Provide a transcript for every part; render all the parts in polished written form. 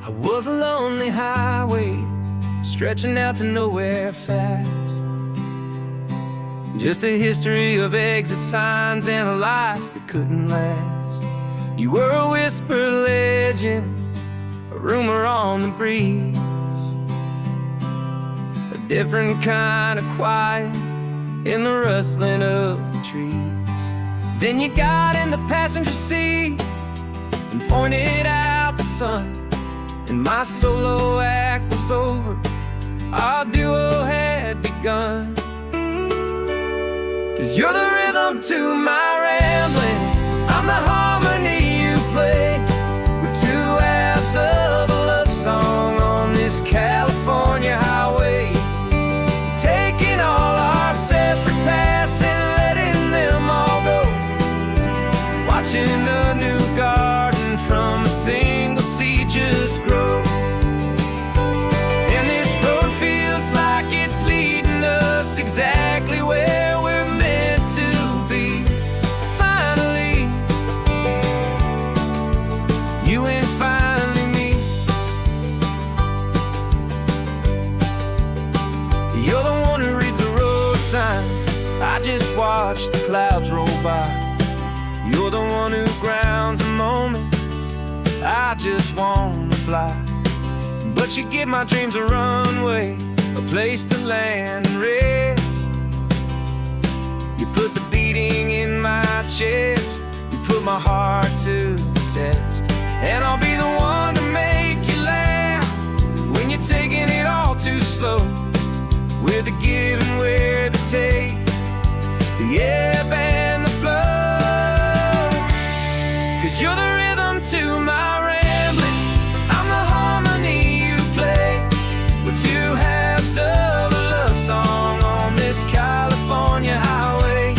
I was a lonely highway stretching out to nowhere fast. Just a history of exit signs and a life that couldn't last. You were a whisper legend, a rumor on the breeze, a different kind of quiet in the rustling of the trees. Then you got in the passenger seat and pointed out the sun, and my solo act was over, our duo had begun. 'Cause you're the rhythm to my rambling, I'm the harmony you play. We're two halves of a love song on this California highway, taking all our separate paths and letting them all go, watching the new garden from a single seed just grow. And this road feels like it's leading us exactly where we're meant to be. Finally, you and finally me. You're the one who reads the road signs, I just watch the clouds roll by. You're the one who grounds a moment, I just wanna fly. But you give my dreams a runway, a place to land and rest. You put the beating in my chest, you put my heart to the test. And I'll be the one to make you laugh when you're taking it all too slow. We're the give and we're the take, the ebb and the flow. 'Cause you're the rhythm to my rambling, I'm the harmony you play. We're two halves of a love song on this California highway,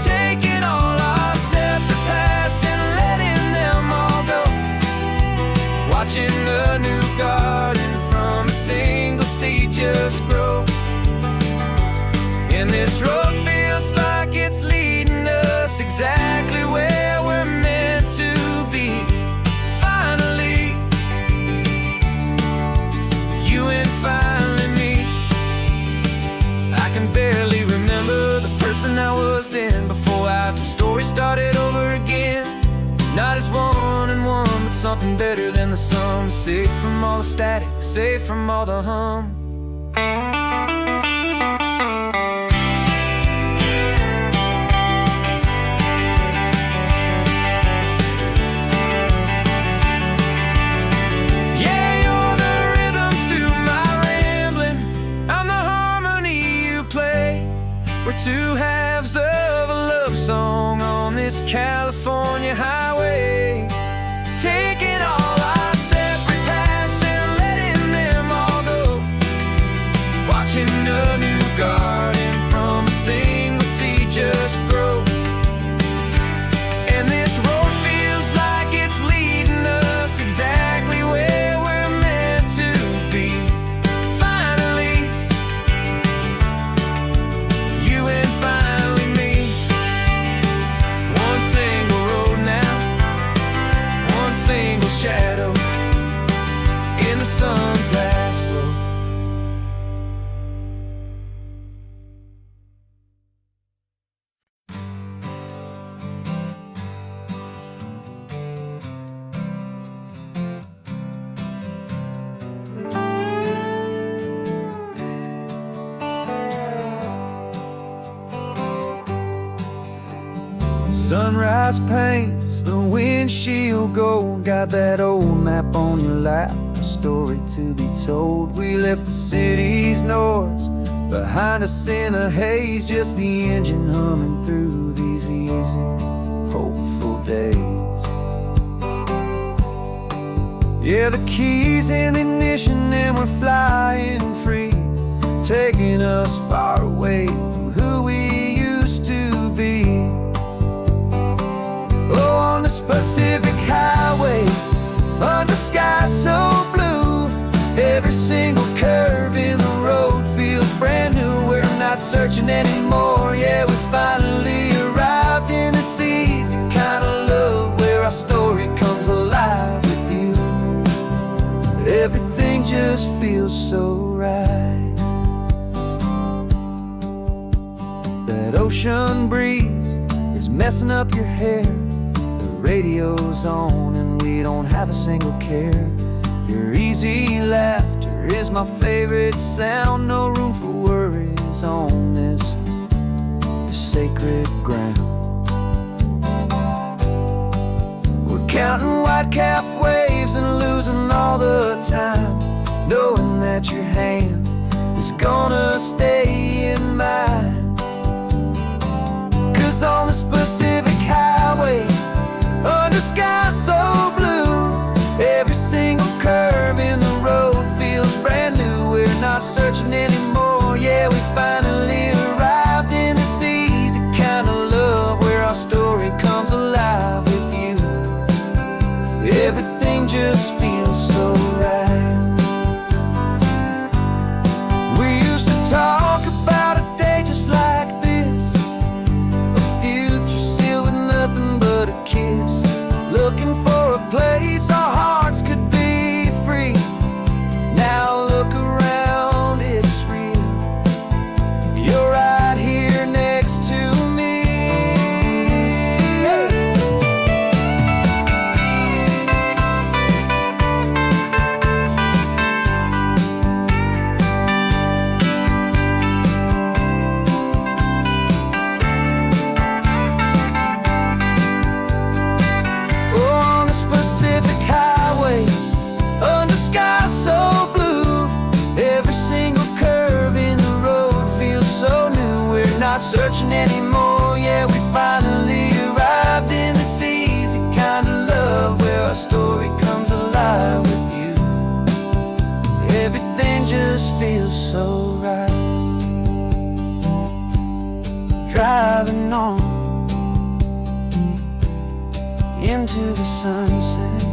taking all our separate paths and letting them all go, watching the new garden from a single seed just grow. And this road feels like it's leading us exactly where we're meant to be. Finally, you and finally me. I can barely remember the person I was then, before our two stories started over again. Not as one and one, but something better than the sum. Safe from all the static, safe from all the hum. We're two halves of a love song on this California highway, taking all our separate paths and letting them all go, watching a new garden from a single seed just grow. And this road feels like it's leading us exactly where we're meant to be. Finally, you and finally me. One single road now, one single shadow in the sun's last glow. Sunrise paints the windshield gold, got that old map on your lap, a story to be told. We left the city's noise behind us in the haze, just the engine humming through these easy, hopeful days. Yeah, the keys in the ignition and we're flying free, taking us far away from who we used to be. Oh, on this Pacific highway, under sky so blue, every single curve in the road feels brand new. We're not searching anymore, yeah, we finally arrived in this easy kind of love where our story comes alive with you. feels so right. That ocean breeze is messing up your hair. The radio's on and we don't have a single care. Your easy laughter is my favorite sound. No room for worries on this sacred ground. We're counting white-capped waves and losing all the time, knowing that your hand is gonna stay in mine. 'Cause on this Pacific highway, under sky so blue, every single curve in the road feels brand new. We're not searching anymore, yeah, we finally arrived in this easy kind of love where our story comes alive with you. Everything just feels so right. We used to talk about a day just like this, a future sealed with nothing but a kiss, looking for a place our hearts could be free. Now look around, it's real. You're right here next to me. On this Pacific highway, under sky so blue, every single curve in the road feels so new. We're not searching anymore, yeah, we finally arrived in this easy kind of love where our story comes alive with you. Everything just feels so right. Driving on into the sunset,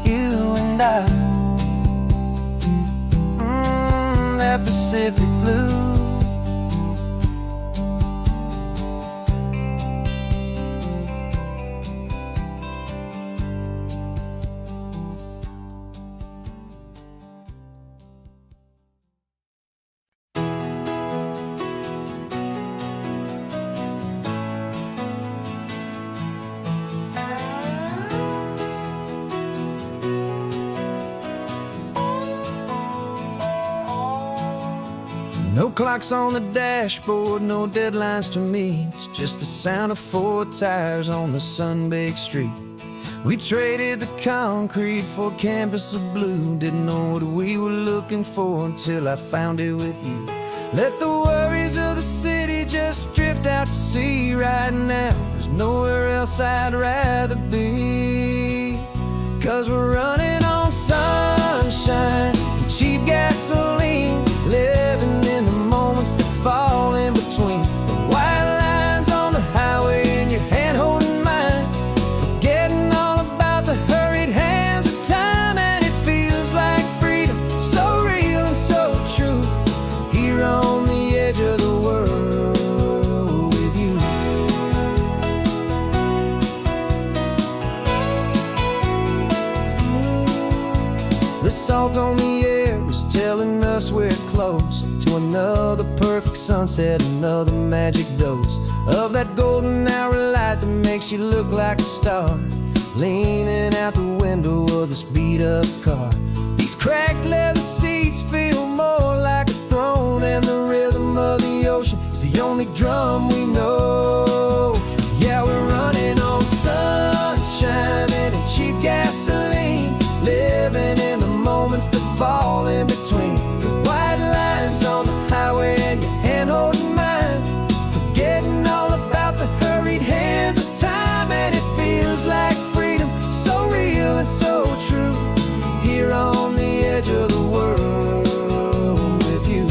you and I, that Pacific blue. No clocks on the dashboard, no deadlines to meet, just the sound of 4 tires on the sun-baked street. We traded the concrete for a canvas of blue. Didn't know what we were looking for until I found it with you. Let the worries of the city just drift out to sea. Right now, there's nowhere else I'd rather be. 'Cause we're running on sunshine and cheap gasoline, living in the moments that fall in between the white lines on the highway and your hand holding mine, forgetting all about the hurried hands of time. And it feels like freedom, so real and so true, here on the edge of the world with you. The salt on the air is telling us we're close to another perfect sunset, another magic dose of that golden hour light that makes you look like a star, leaning out the window of this beat-up car. These cracked leather seats feel more like a throne, and the rhythm of the ocean is the only drum we know. Yeah, we're running on sunshine and a cheap gasoline, living in the moments that fall in between the white lines on the highway and your hand holding mine, forgetting all about the hurried hands of time. And it feels like freedom, so real and so true, here on the edge of the world with you.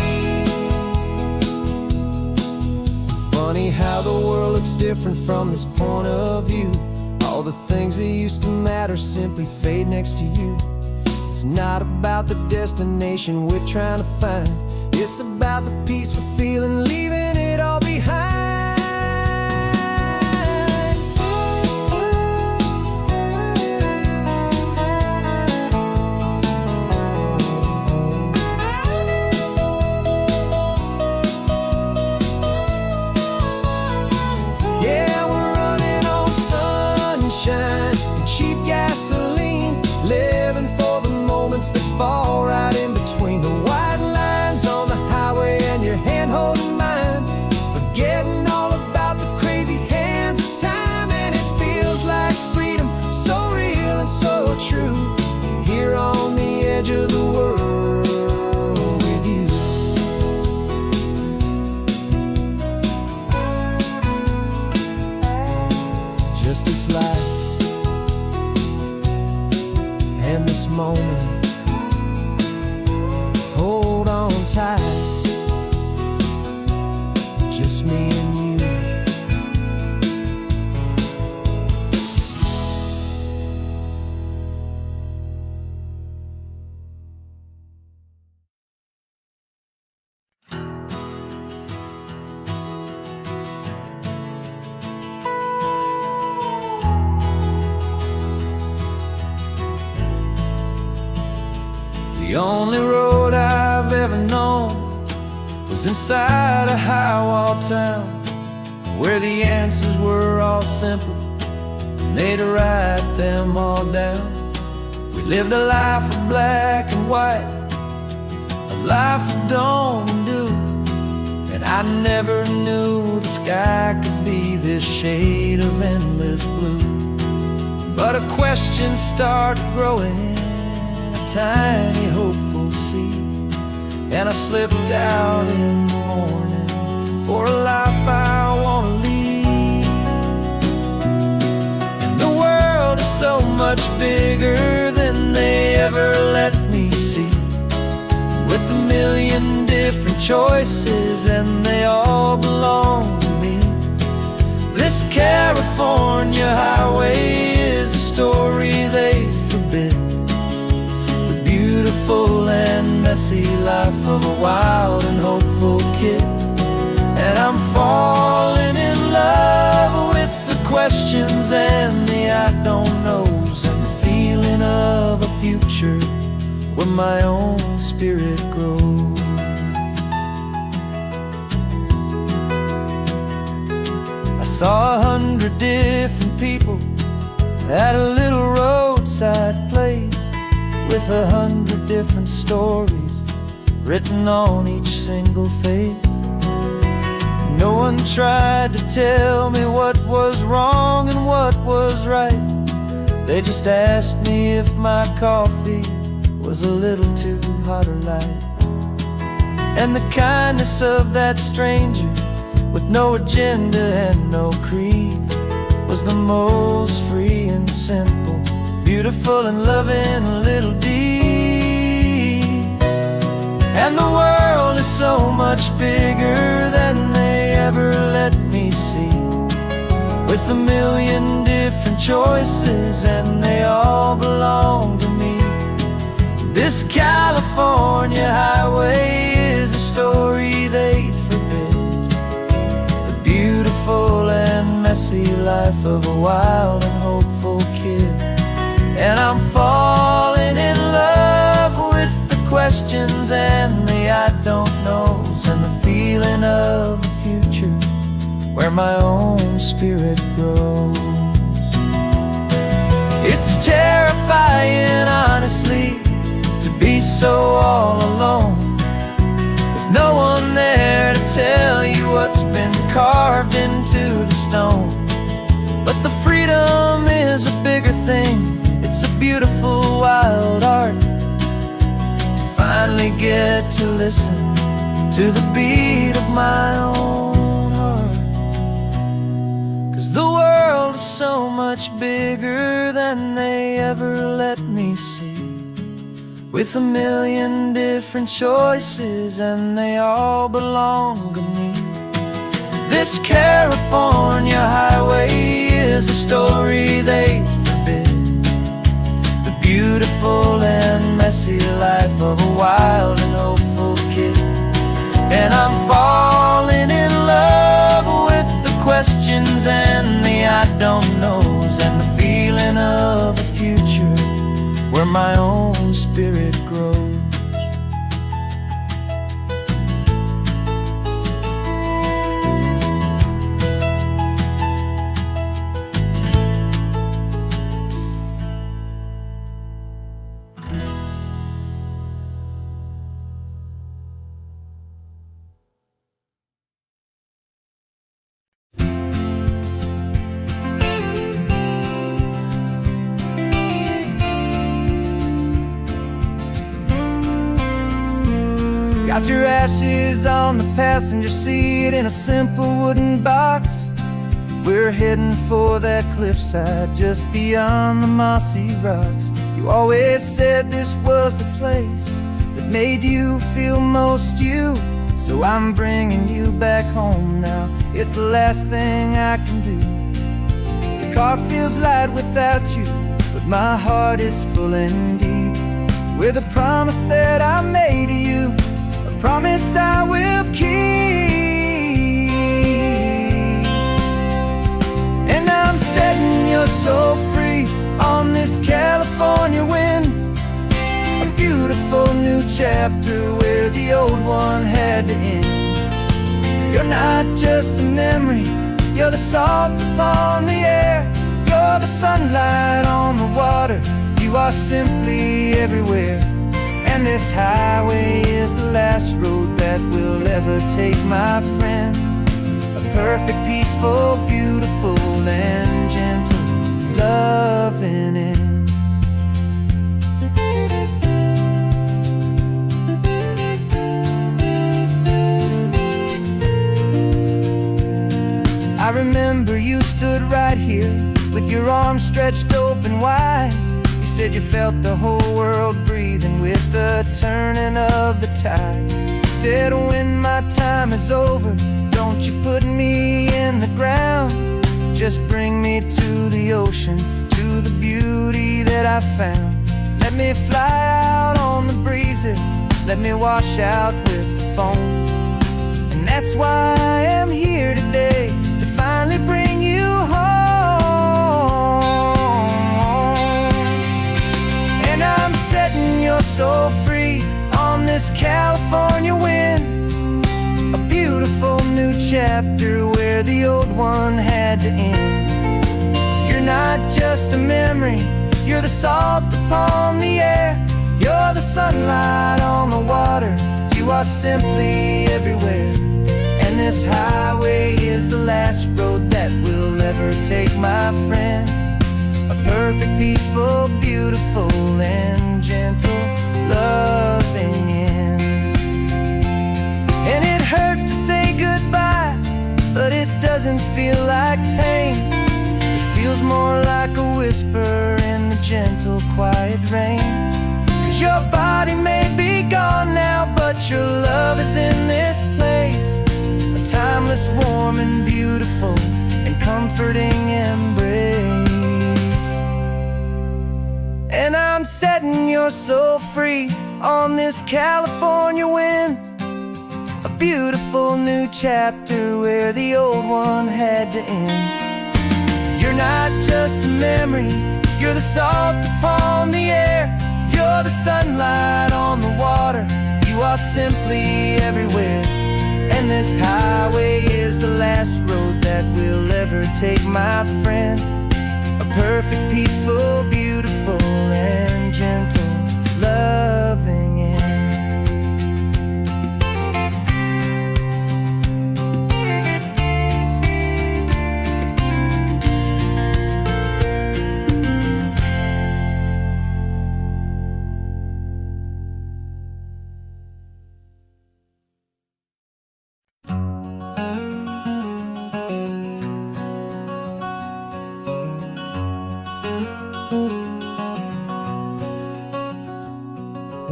Funny how the world looks different from this point of view. All the things that used to matter simply fade next to you. It's not about the destination we're trying to find, it's about the peace we're feeling, leaving it all behind. edge of the world with you. Just this life and this moment, hold on tight. Just me and you. The only road I've ever known was inside a high-wall town, where the answers were all simple, and they'd write them all down. We lived a life of black and white, a life of dawn and dew, and I never knew the sky could be this shade of endless blue. But a question started growing, a tiny hopeful seed, and I slipped out in the morning for a life I want to lead. And the world is so much bigger than they ever let me see, with a million different choices and they all belong to me. This California highway is a story they forbid, the beautiful and messy life of a wild and hopeful kid. And I'm falling in love with the questions and the I don't knows, and the feeling of a future where my own spirit grows. I saw 100 different people at a little roadside place, with 100 different stories written on each single face. No one tried to tell me what was wrong and what was right. They just asked me if my coffee was a little too hot or light. And the kindness of that stranger, with no agenda and no creed, was the most free and simple, beautiful and loving little deed. And the world is so much bigger than they ever let me see, with a million different choices and they all belong to me. This California highway is a story they'd forbid, the beautiful and messy life of a wild and hopeful kid. And I'm falling in love with the questions and the I don't knows, and the feeling of a future where my own spirit grows. It's terrifying, honestly, to be so all alone, with no one there to tell you what's been carved into the stone. But the freedom is a bigger thing, it's a beautiful wild art, to finally get to listen to the beat of my own heart. 'Cause the world is so much bigger than they ever let me see, with a million different choices and they all belong to me. This California highway is a story they forbid, the beautiful and messy life of a wild and hopeful kid. And I'm falling in love with the questions and the I don't knows, and the feeling of a future where my own spirit grows. Got your ashes on the passenger seat in a simple wooden box. We're heading for that cliffside just beyond the mossy rocks. You always said this was the place that made you feel most you. So I'm bringing you back home now. It's the last thing I can do. The car feels light without you, but my heart is full and deep with a promise that I made to you, a promise I will keep. And I'm setting your soul free on this California wind, a beautiful new chapter where the old one had to end. You're not just a memory, you're the salt upon the air, you're the sunlight on the water, you are simply everywhere. And this highway is the last road that we'll ever take, my friend. A perfect, peaceful, beautiful, and gentle loving end. I remember you stood right here with your arms stretched open wide. You said you felt the whole world breathing with the turning of the tide. You said when my time is over, don't you put me in the ground, just bring me to the ocean, to the beauty that I found. Let me fly out on the breezes, let me wash out with the foam. And that's why I am here today, to finally bring you home. And I'm setting your soul free on this California wind, a beautiful new chapter where the old one had to end. You're not just a memory, you're the salt upon the air, you're the sunlight on the water, you are simply everywhere. And this highway is the last road that we'll ever take, my friend. A perfect, peaceful, beautiful, and gentle loving end. And it hurts to say goodbye, but it doesn't feel like pain. It feels more like a whisper in the gentle, quiet rain. 'Cause your body may be gone now, but your love is in this place, a timeless, warm, and beautiful, and comforting embrace. And I'm setting your soul free on this California wind, a beautiful new chapter where the old one had to end. You're not just a memory, you're the salt upon the air, you're the sunlight on the water, you are simply everywhere. And this highway is the last road that we'll ever take, my friend. A perfect, peaceful, beautiful, and gentle loving end.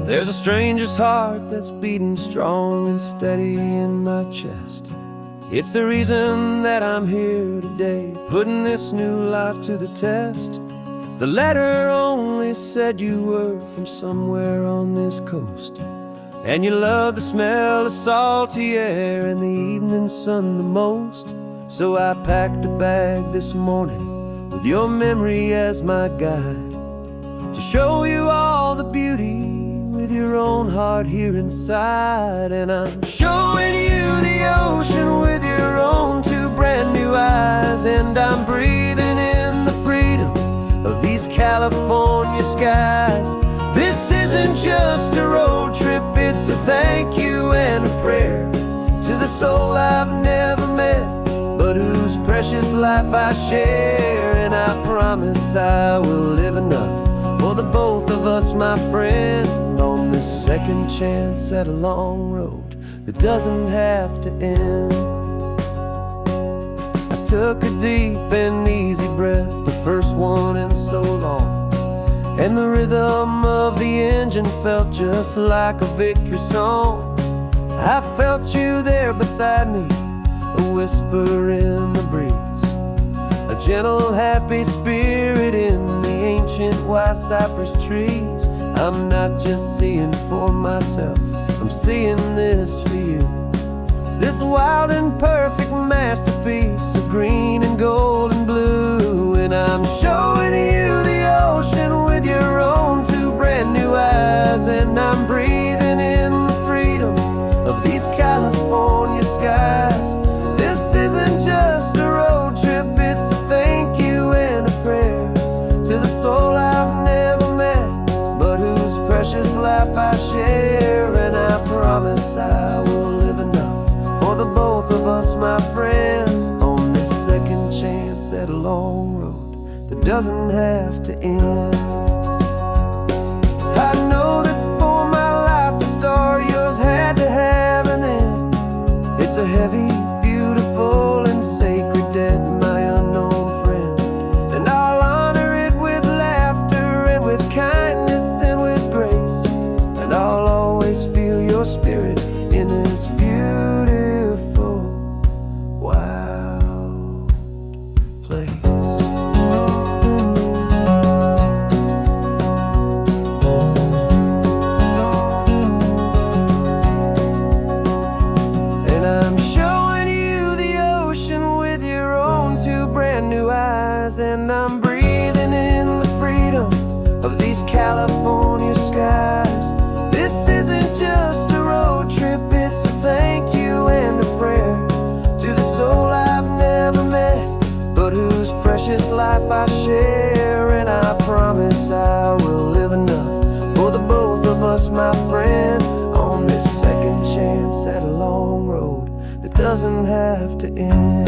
There's a stranger's heart that's beating strong and steady in my chest. It's the reason that I'm here today, putting this new life to the test. The letter only said you were from somewhere on this coast, and you love the smell of salty air and the evening sun the most. So I packed a bag this morning with your memory as my guide, to show you all the beauty with your own heart here inside. And I'm showing you the ocean with your own two brand new eyes, and I'm breathing in the freedom of these California skies. This isn't just a road trip, it's a thank you and a prayer to the soul I've never met, but whose precious life I share. And I promise I will live enough for the both of us, my friend, on this this second chance at a long road that doesn't have to end. I took a deep and easy breath, the first one in so long, and the rhythm of the engine felt just like a victory song. I felt you there beside me, a whisper in the breeze, a gentle, happy spirit in the ancient white cypress trees. I'm not just seeing for myself, I'm seeing this for you. This wild and perfect masterpiece of green and gold and blue. And I'm showing you the ocean with your own two brand new eyes. And I'm breathing in the freedom of these California skies. This isn't just a road trip, it's a thank you and a prayer to the soul I've never met, but whose precious life I share. And I promise I will live enough for the both of us, my friend, on this second chance at a long road that doesn't have to end. I know that for my life to start, yours had to have an end. It's a heavy, beautiful, and sacred debt, my unknown friend, and I'll honor it with laughter and with kindness and with grace. And I'll always feel your spirit in this beautiful, wild place. And I'm showing you the ocean with your own two brand new eyes. And I'm breathing in the freedom of these California skies. This isn't just a road trip, it's a thank you and a prayer to the soul I've never met, but whose precious life I share. And I promise I will live enough for the both of us, my friend, on this second chance at a long road that doesn't have to end.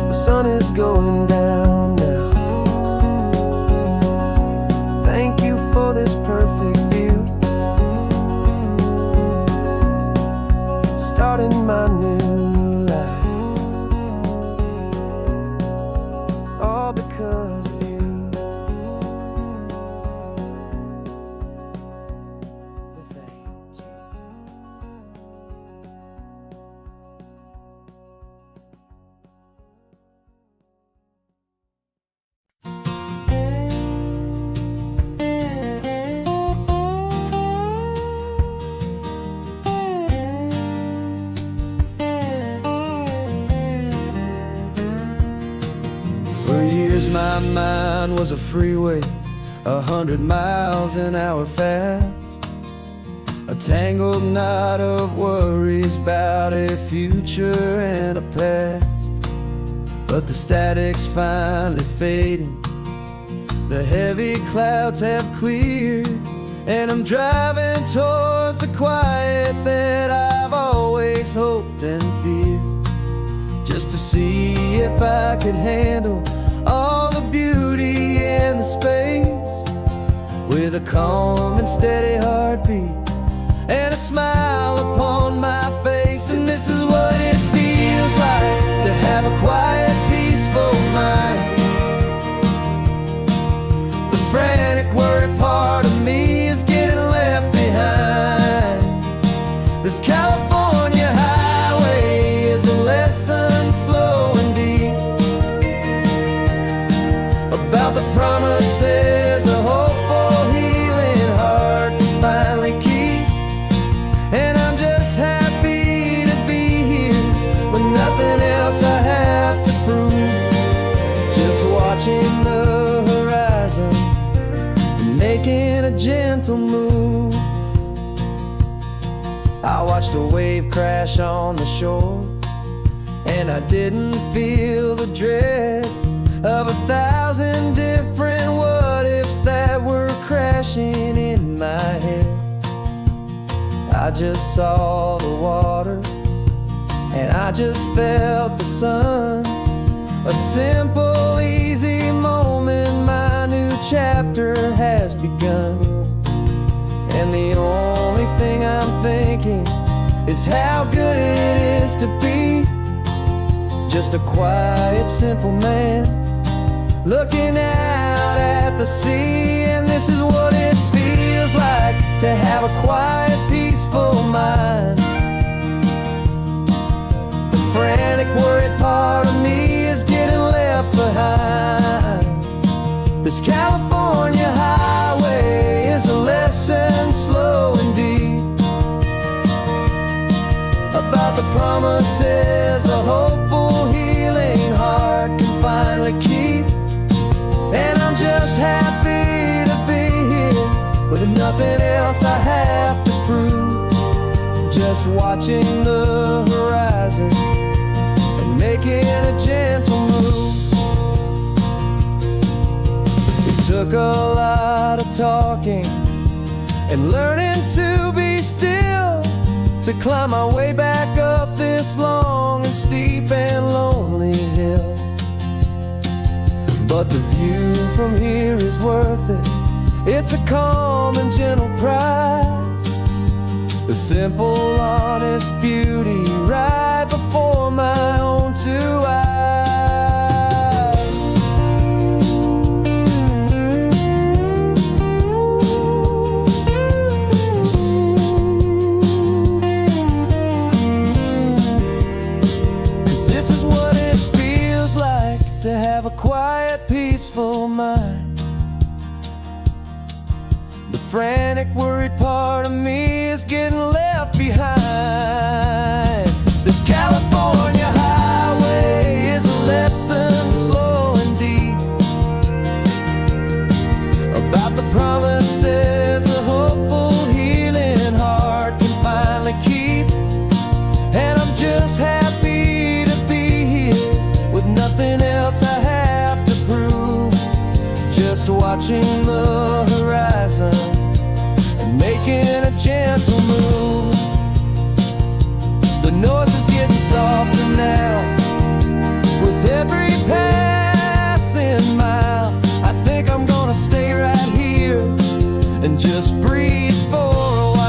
The sun is going down now. Thank you for this perfect view, starting my new life, all because of you. Thank you. For years my mind was a freeway, 100 miles an hour fast, a tangled knot of worries about a future and a past. But the static's finally fading, the heavy clouds have cleared, and I'm driving towards the quiet that I've always hoped and feared, just to see if I could handle all the beauty in the space, with a calm and steady heartbeat and a smile upon my face. And this is what it feels like to have a quiet, peaceful mind. The frantic, worried part of me is getting left behind. This California highway is a lesson slow and deep about the promises a hopeful, healing heart can finally keep. And I'm just happy to be here with nothing else I have to prove, just watching the horizon and making a gentle move. I watched a wave crash on the shore, and I didn't feel the dread of 1,000 different what-ifs that were crashing in my head. I just saw the water, and I just felt the sun. A simple, easy moment, my new chapter has begun. is how good it is to be just a quiet, simple man looking out at the sea. And this is what it feels like to have a quiet, peaceful mind. The frantic, worried part of me is getting left behind. This California highway is a lesson slow and deep about the promises a hopeful, healing heart can finally keep. And I'm just happy to be here with nothing else I have to prove, just watching the horizon and making a gentle move. It took a lot of talking and learning to be still to climb my way back up this long and steep and lonely hill. But the view from here is worth it. It's a calm and gentle prize, the simple, honest beauty right before my own two eyes. To have a quiet, peaceful mind. The frantic, worried part of me is getting left behind. This California highway is a lesson slow and deep about the promises a hopeful, healing heart can finally keep. And I'm just happy to be here with nothing else I have to prove, just watching the horizon and making a gentle move. The noise is getting softer now with every passing mile. I think I'm gonna stay right here and just breathe for a while.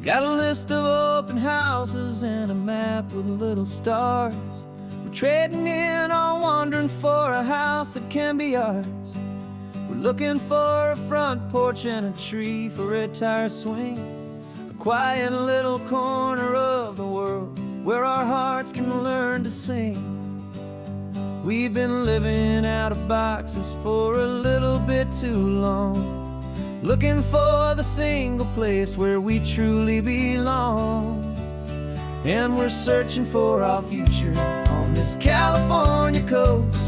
Got a list of open houses and a map with little stars. We're trading in or wandering for a house that can be ours. We're looking for a front porch and a tree for a tire swing, a quiet little corner of the world where our hearts can learn to sing. We've been living out of boxes for a little bit too long, looking for the single place where we truly belong. And we're searching for our future on this California coast,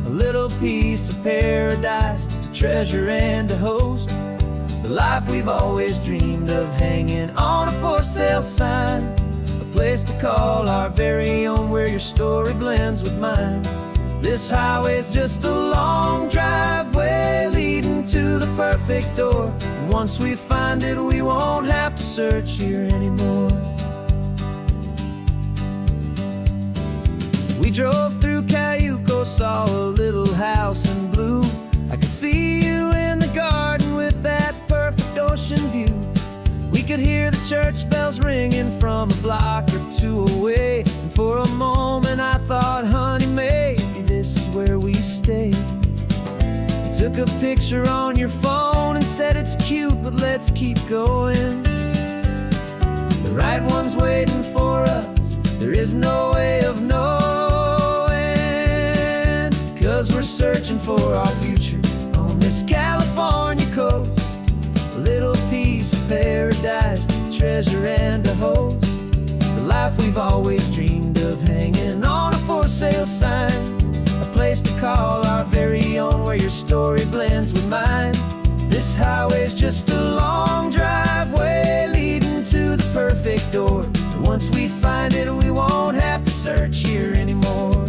a little piece of paradise to treasure and to host, the life we've always dreamed of hanging on a for sale sign, a place to call our very own where your story blends with mine. This highway's just a long driveway leading to the perfect door, and once we find it we won't have to search here anymore. We drove through Cayuco, saw a little house in blue. I could see you in the garden with that perfect ocean view. We could hear the church bells ringing from a block or two away, and for a moment I thought, honey, maybe this is where we stay. You took a picture on your phone and said it's cute, but let's keep going. The right one's waiting for us, there is no way of knowing, 'cause we're searching for our future on this California coast, a little piece of paradise to treasure and to host, the life we've always dreamed of hanging on a for sale sign, a place place to call our very own, where your story blends with mine. This highway's just a long driveway leading to the perfect door. And once we find it, we won't have to search here anymore.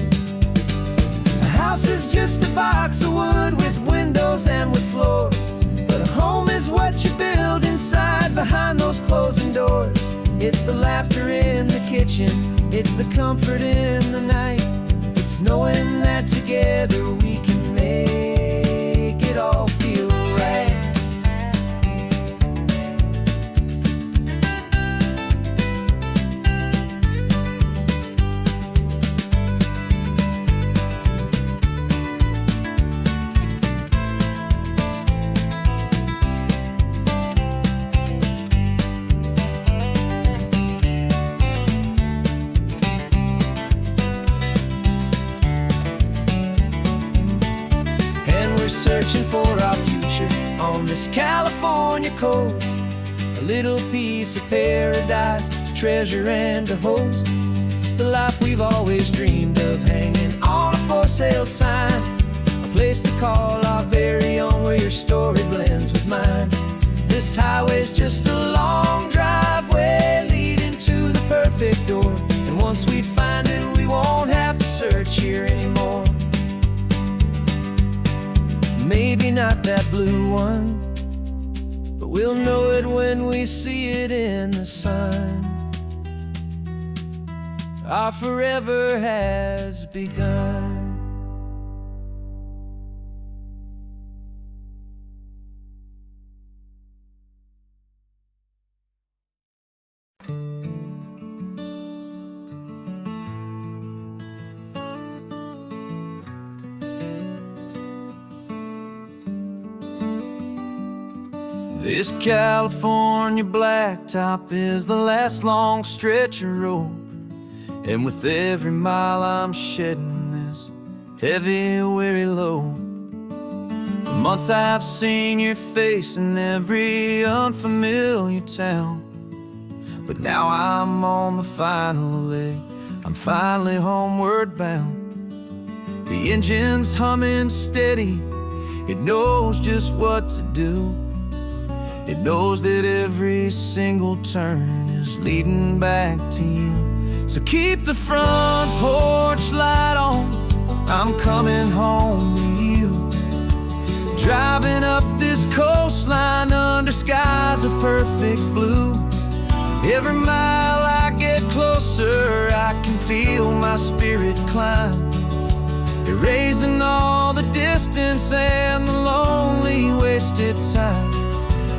A house is just a box of wood with windows and with floors, but a home is what you build inside behind those closing doors. It's the laughter in the kitchen, it's the comfort in the night. It's knowing that together we can make it all feel right. Searching for our future on this California coast, a little piece of paradise to treasure and to host. The life we've always dreamed of, hanging on a for sale sign, a place to call our very own, where your story blends with mine. This highway's just a long driveway leading to the perfect door, and once we find it, we won't have to search here anymore. Maybe not that blue one, but we'll know it when we see it in the sun. Our forever has begun. This California blacktop is the last long stretch of road, and with every mile I'm shedding this heavy, weary load. For months I've seen your face in every unfamiliar town, but now I'm on the final leg, I'm finally homeward bound. The engine's humming steady, it knows just what to do. It knows that every single turn is leading back to you. So keep the front porch light on, I'm coming home to you. Driving up this coastline under skies of perfect blue. Every mile I get closer, I can feel my spirit climb, erasing all the distance and the lonely wasted time.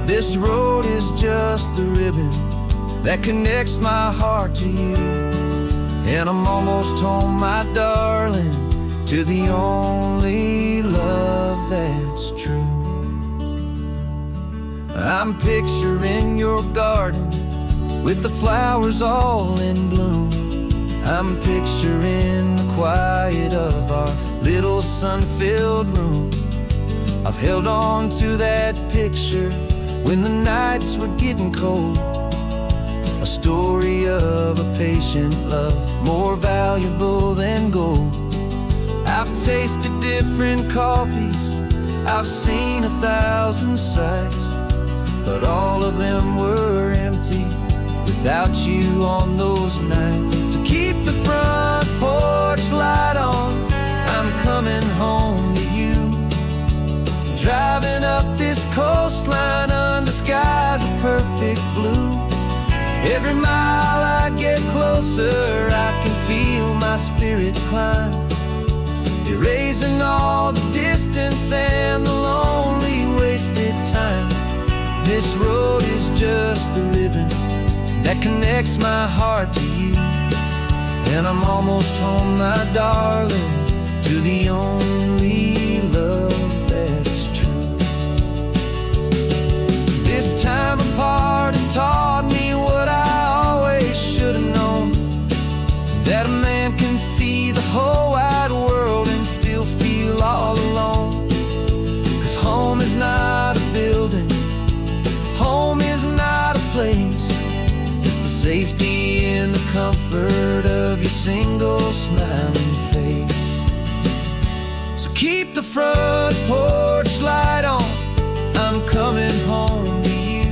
This road is just the ribbon that connects my heart to you, and I'm almost home, my darling, to the only love that's true. I'm picturing your garden with the flowers all in bloom. I'm picturing the quiet of our little sun-filled room. I've held on to that picture when the nights were getting cold, a story of a patient love, more valuable than gold. I've tasted different coffees, I've seen 1,000 sights, but all of them were empty without you on those nights. So keep the front porch light on, I'm coming home to you. Driving up this coastline under skies of perfect blue. Every mile I get closer, I can feel my spirit climb, erasing all the distance and the lonely wasted time. This road is just the ribbon that connects my heart to you, and I'm almost home, my darling, to the only love that's true. This time apart has taught me what I always should have known, that a man can see the whole wide world and still feel all alone. 'Cause home is not a building, home is not a place, it's the safety and the comfort of your single smiling face. front porch light on, I'm coming home to you.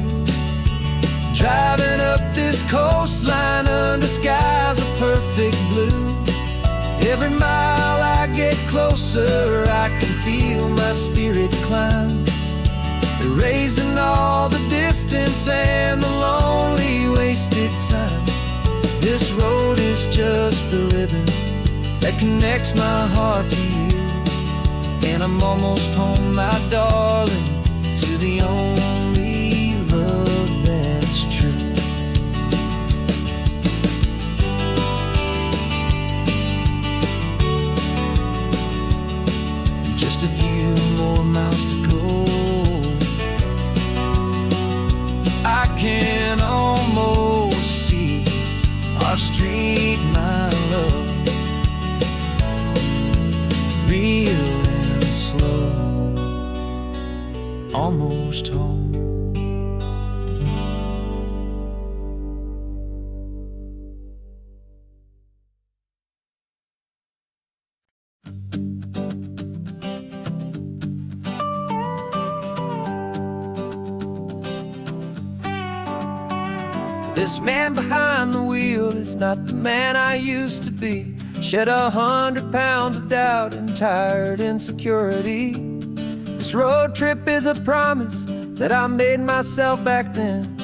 Driving up this coastline under skies of perfect blue. Every mile I get closer, I can feel my spirit climb, erasing all the distance and the lonely wasted time. This road is just the ribbon that connects my heart to you, and I'm almost home, my darling, to the only love that's true. Just a few more miles to go, I can almost see our street, my love, real and slow, almost home. This man behind the wheel is not the man I used to be. Shed 100 pounds of doubt and tired insecurity. This road trip is a promise that I made myself back then,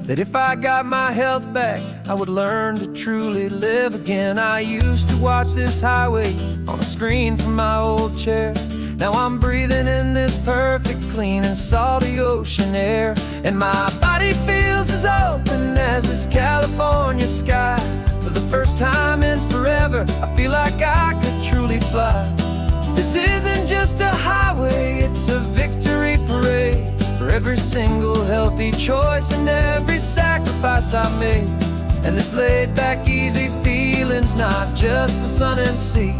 that if I got my health back, I would learn to truly live again. I used to watch this highway on a screen from my old chair. Now I'm breathing in this perfect, clean and salty ocean air, and my body feels as open as this California sky. For the first time in forever, I feel like I could truly fly. This isn't just a highway, it's a victory parade for every single healthy choice and every sacrifice I made. And this laid back, easy feeling's not just the sun and sea,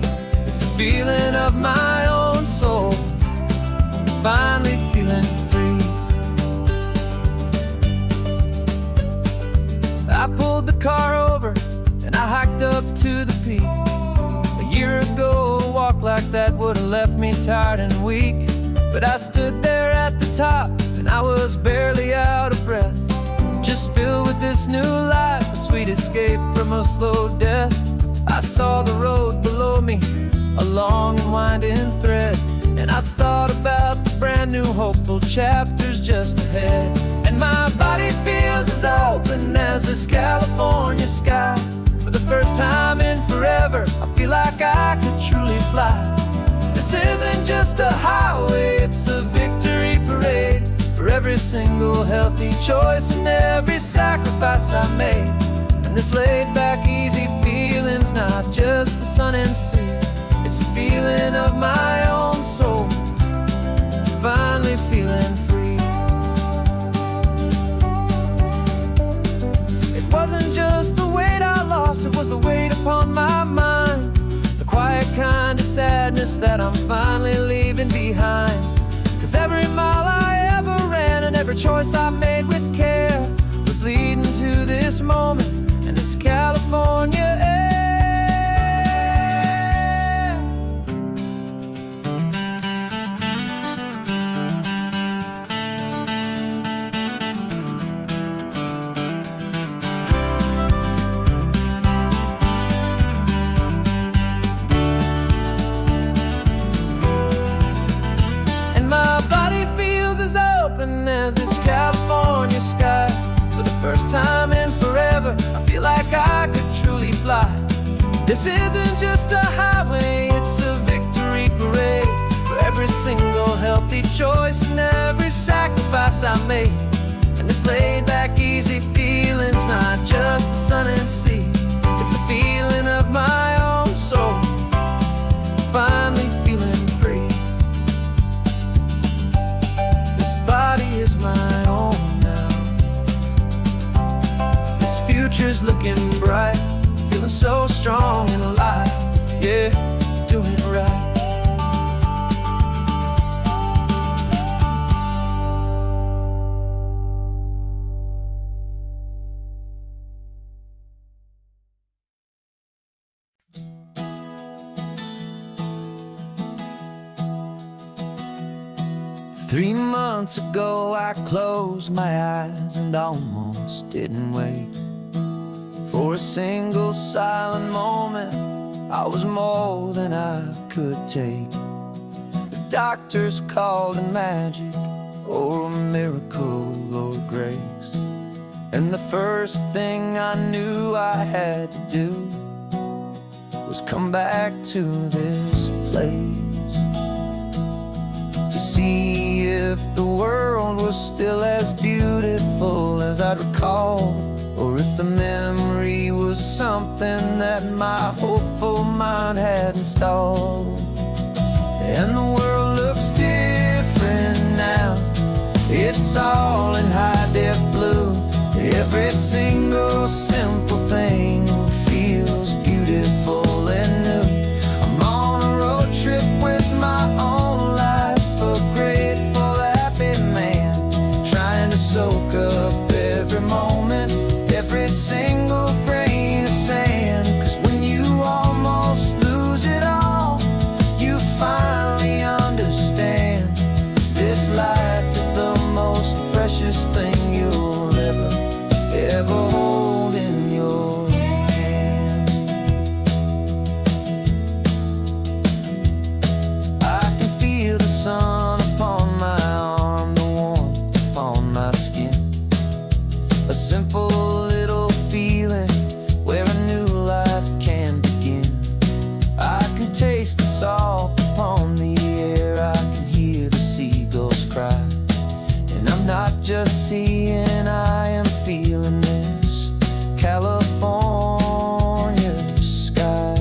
it's the feeling of my own soul, finally feeling free. I pulled the car over and I hiked up to the peak. A year ago, a walk like that would have left me tired and weak, but I stood there at the top and I was barely out of breath, just filled with this new life, a sweet escape from a slow death. I saw the road below me, a long and winding thread, and I thought about the brand new hopeful chapters just ahead. And my body feels as open as this California sky. For the first time in forever, I feel like I could truly fly. This isn't just a highway, it's a victory parade for every single healthy choice and every sacrifice I made. And this laid back, easy feeling's not just the sun and sea, it's a feeling of my own soul, finally feeling free. It wasn't just the weight I lost, it was the weight upon my mind, the quiet kind of sadness that I'm finally leaving behind. Cause every mile I ever ran and every choice I made with care was leading to this moment and this California air. As this California sky. For the first time in forever, I feel like I could truly fly. This isn't just a highway, it's a victory parade for every single healthy choice and every sacrifice I made. And this laid back, easy feeling's not just the sun and sea, it's a feeling of my own soul, finally feeling free. Body is my own now. This future's looking bright, feeling so strong and alive. Yeah, doing it right. 3 months ago I closed my eyes and almost didn't wake. For a single silent moment, I was more than I could take. The doctors called it magic, or a miracle, or grace. And the first thing I knew I had to do was come back to this place, to see if the world was still as beautiful as I'd recall, or if the memory was something that my hopeful mind had installed. And the world looks different now, it's all in high-def blue. Every single simple thing feels beautiful and new. I'm on a road trip with my own life, a grateful, happy man, trying to soak up every moment, every single grain of sand. 'Cause when you almost lose it all, you finally understand this life is the most precious thing you'll ever hold in your hand. I can feel the sun upon my arm, the warmth upon my skin, a simple little feeling where a new life can begin. I can taste the salt upon the air, I can hear the seagulls cry. And I'm not just seeing, I am feeling this California sky.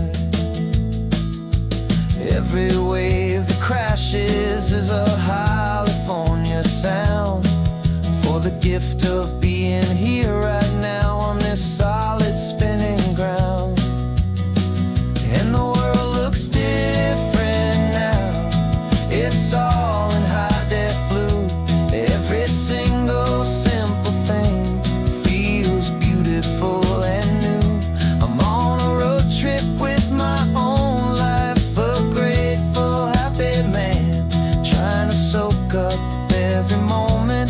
Every wave that crashes is a California sound, for the gift of being here right now on this solid spinning ground. And the world looks different now, it's all in high-def blue. Every single simple thing feels beautiful and new. I'm on a road trip with my own life, a grateful, happy man, trying to soak up every moment,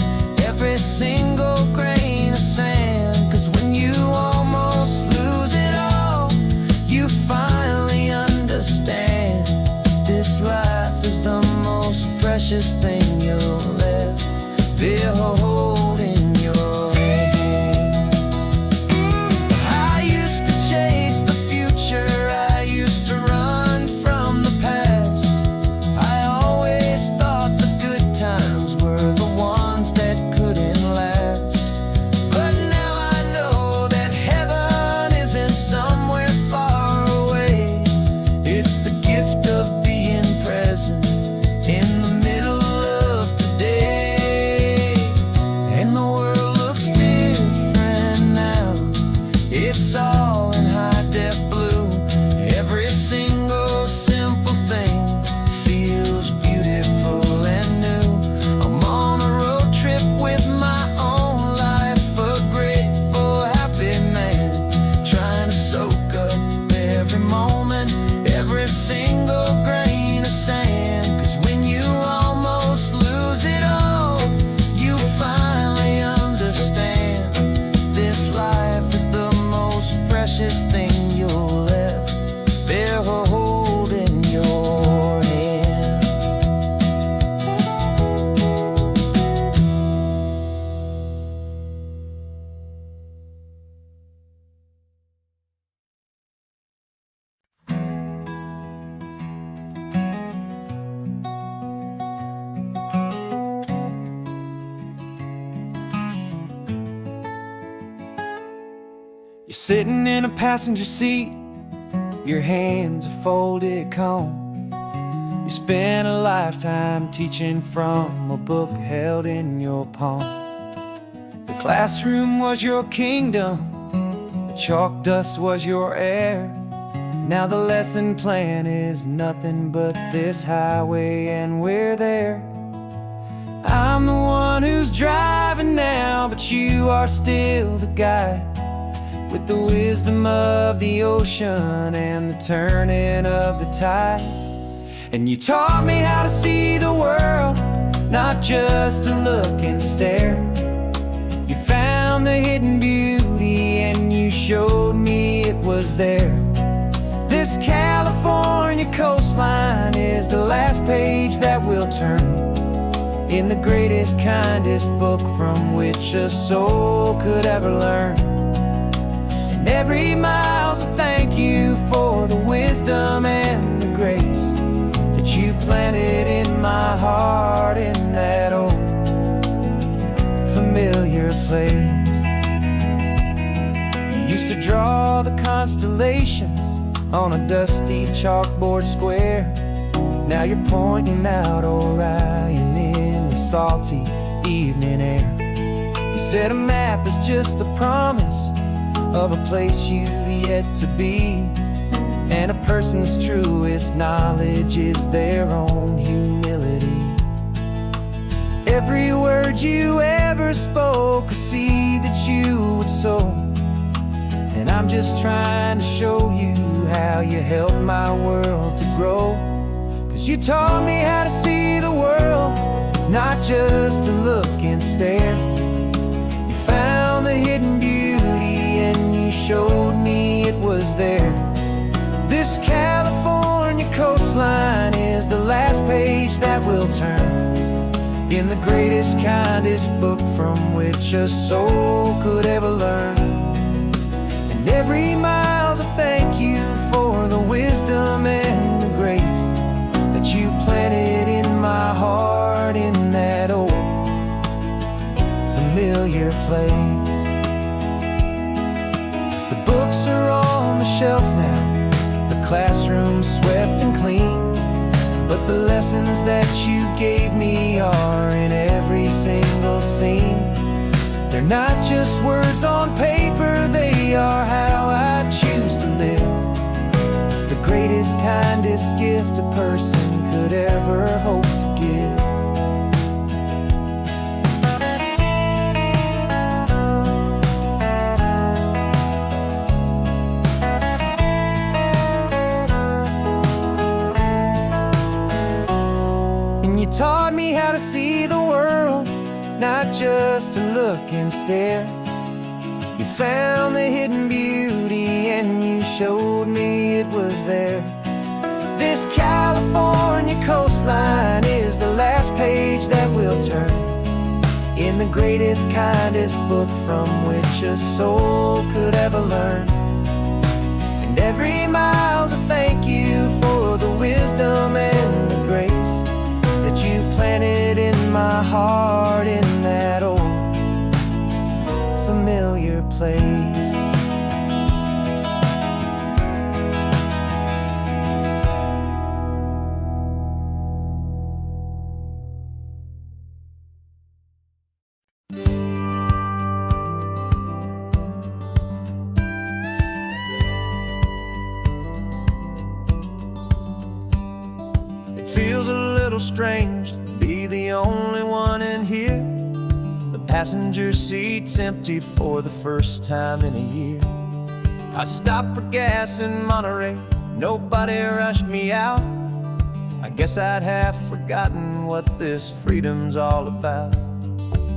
every single grain of sand. 'Cause when you almost lose it all, you finally understand this life is the most precious thing you'll ever hold in your hand. I used to chase the future, I used to run from the past. I always thought the good times were the ones that couldn't last. But now I know that heaven isn't somewhere far away. It's the gift of being present in the middle of today. And the world looks different now, it's all in high-def blue. Every single simple thing feels beautiful and new. I'm on a road trip with my own life, a grateful, happy man, trying to soak up every moment, every single grain of sand. 'Cause when you almost lose it all, you finally understand this life is the most precious thing you'll ever hold in your hand. You're sitting in a passenger seat, your hands are folded calm. You spent a lifetime teaching from a book held in your palm. The classroom was your kingdom, the chalk dust was your air. Now the lesson plan is nothing but this highway and we're there. I'm the one who's driving now, but you are still the guide, with the wisdom of the ocean and the turning of the tide. And you taught me how to see the world, not just to look and stare. You found the hidden beauty and you showed me it was there. This California coastline is the last page that we'll turn in the greatest, kindest book from which a soul could ever learn. And every mile's a thank you for the wisdom and the grace that you planted in my heart in that old familiar place. You used to draw the constellations on a dusty chalkboard square. Now you're pointing out Orion in the salty evening air. You said a map is just a promise of a place you've yet to be, and a person's truest knowledge is their own humility. Every word you ever spoke, a seed that you would sow, and I'm just trying to show you how you helped my world to grow. 'Cause you taught me how to see the world, not just to look and stare. You found the hidden beauty and you showed me it was there. This California coastline is the last page that we'll turn in the greatest, kindest book from which a soul could ever learn. And every mile's a thank you for the wisdom and the grace that you planted in my heart in that old familiar place. The books are on the shelf now, the classroom swept and clean, but the lessons that you gave me are in every single scene. They're not just words on paper, they are how I choose to live. The greatest, kindest gift a person could ever hope to give. And you taught me how to see the world, not just to look and stare. You found the hidden beauty and you showed me it was there. This California coastline is the last page that we'll turn in the greatest, kindest book from which a soul could ever learn. And every mile's a thank you for the wisdom and the grace that you planted in my heart in that old familiar place. It feels a little strange to be the only one in here. The passenger seat's empty for the first time in a year. I stopped for gas in Monterey, nobody rushed me out. I guess I'd have forgotten what this freedom's all about.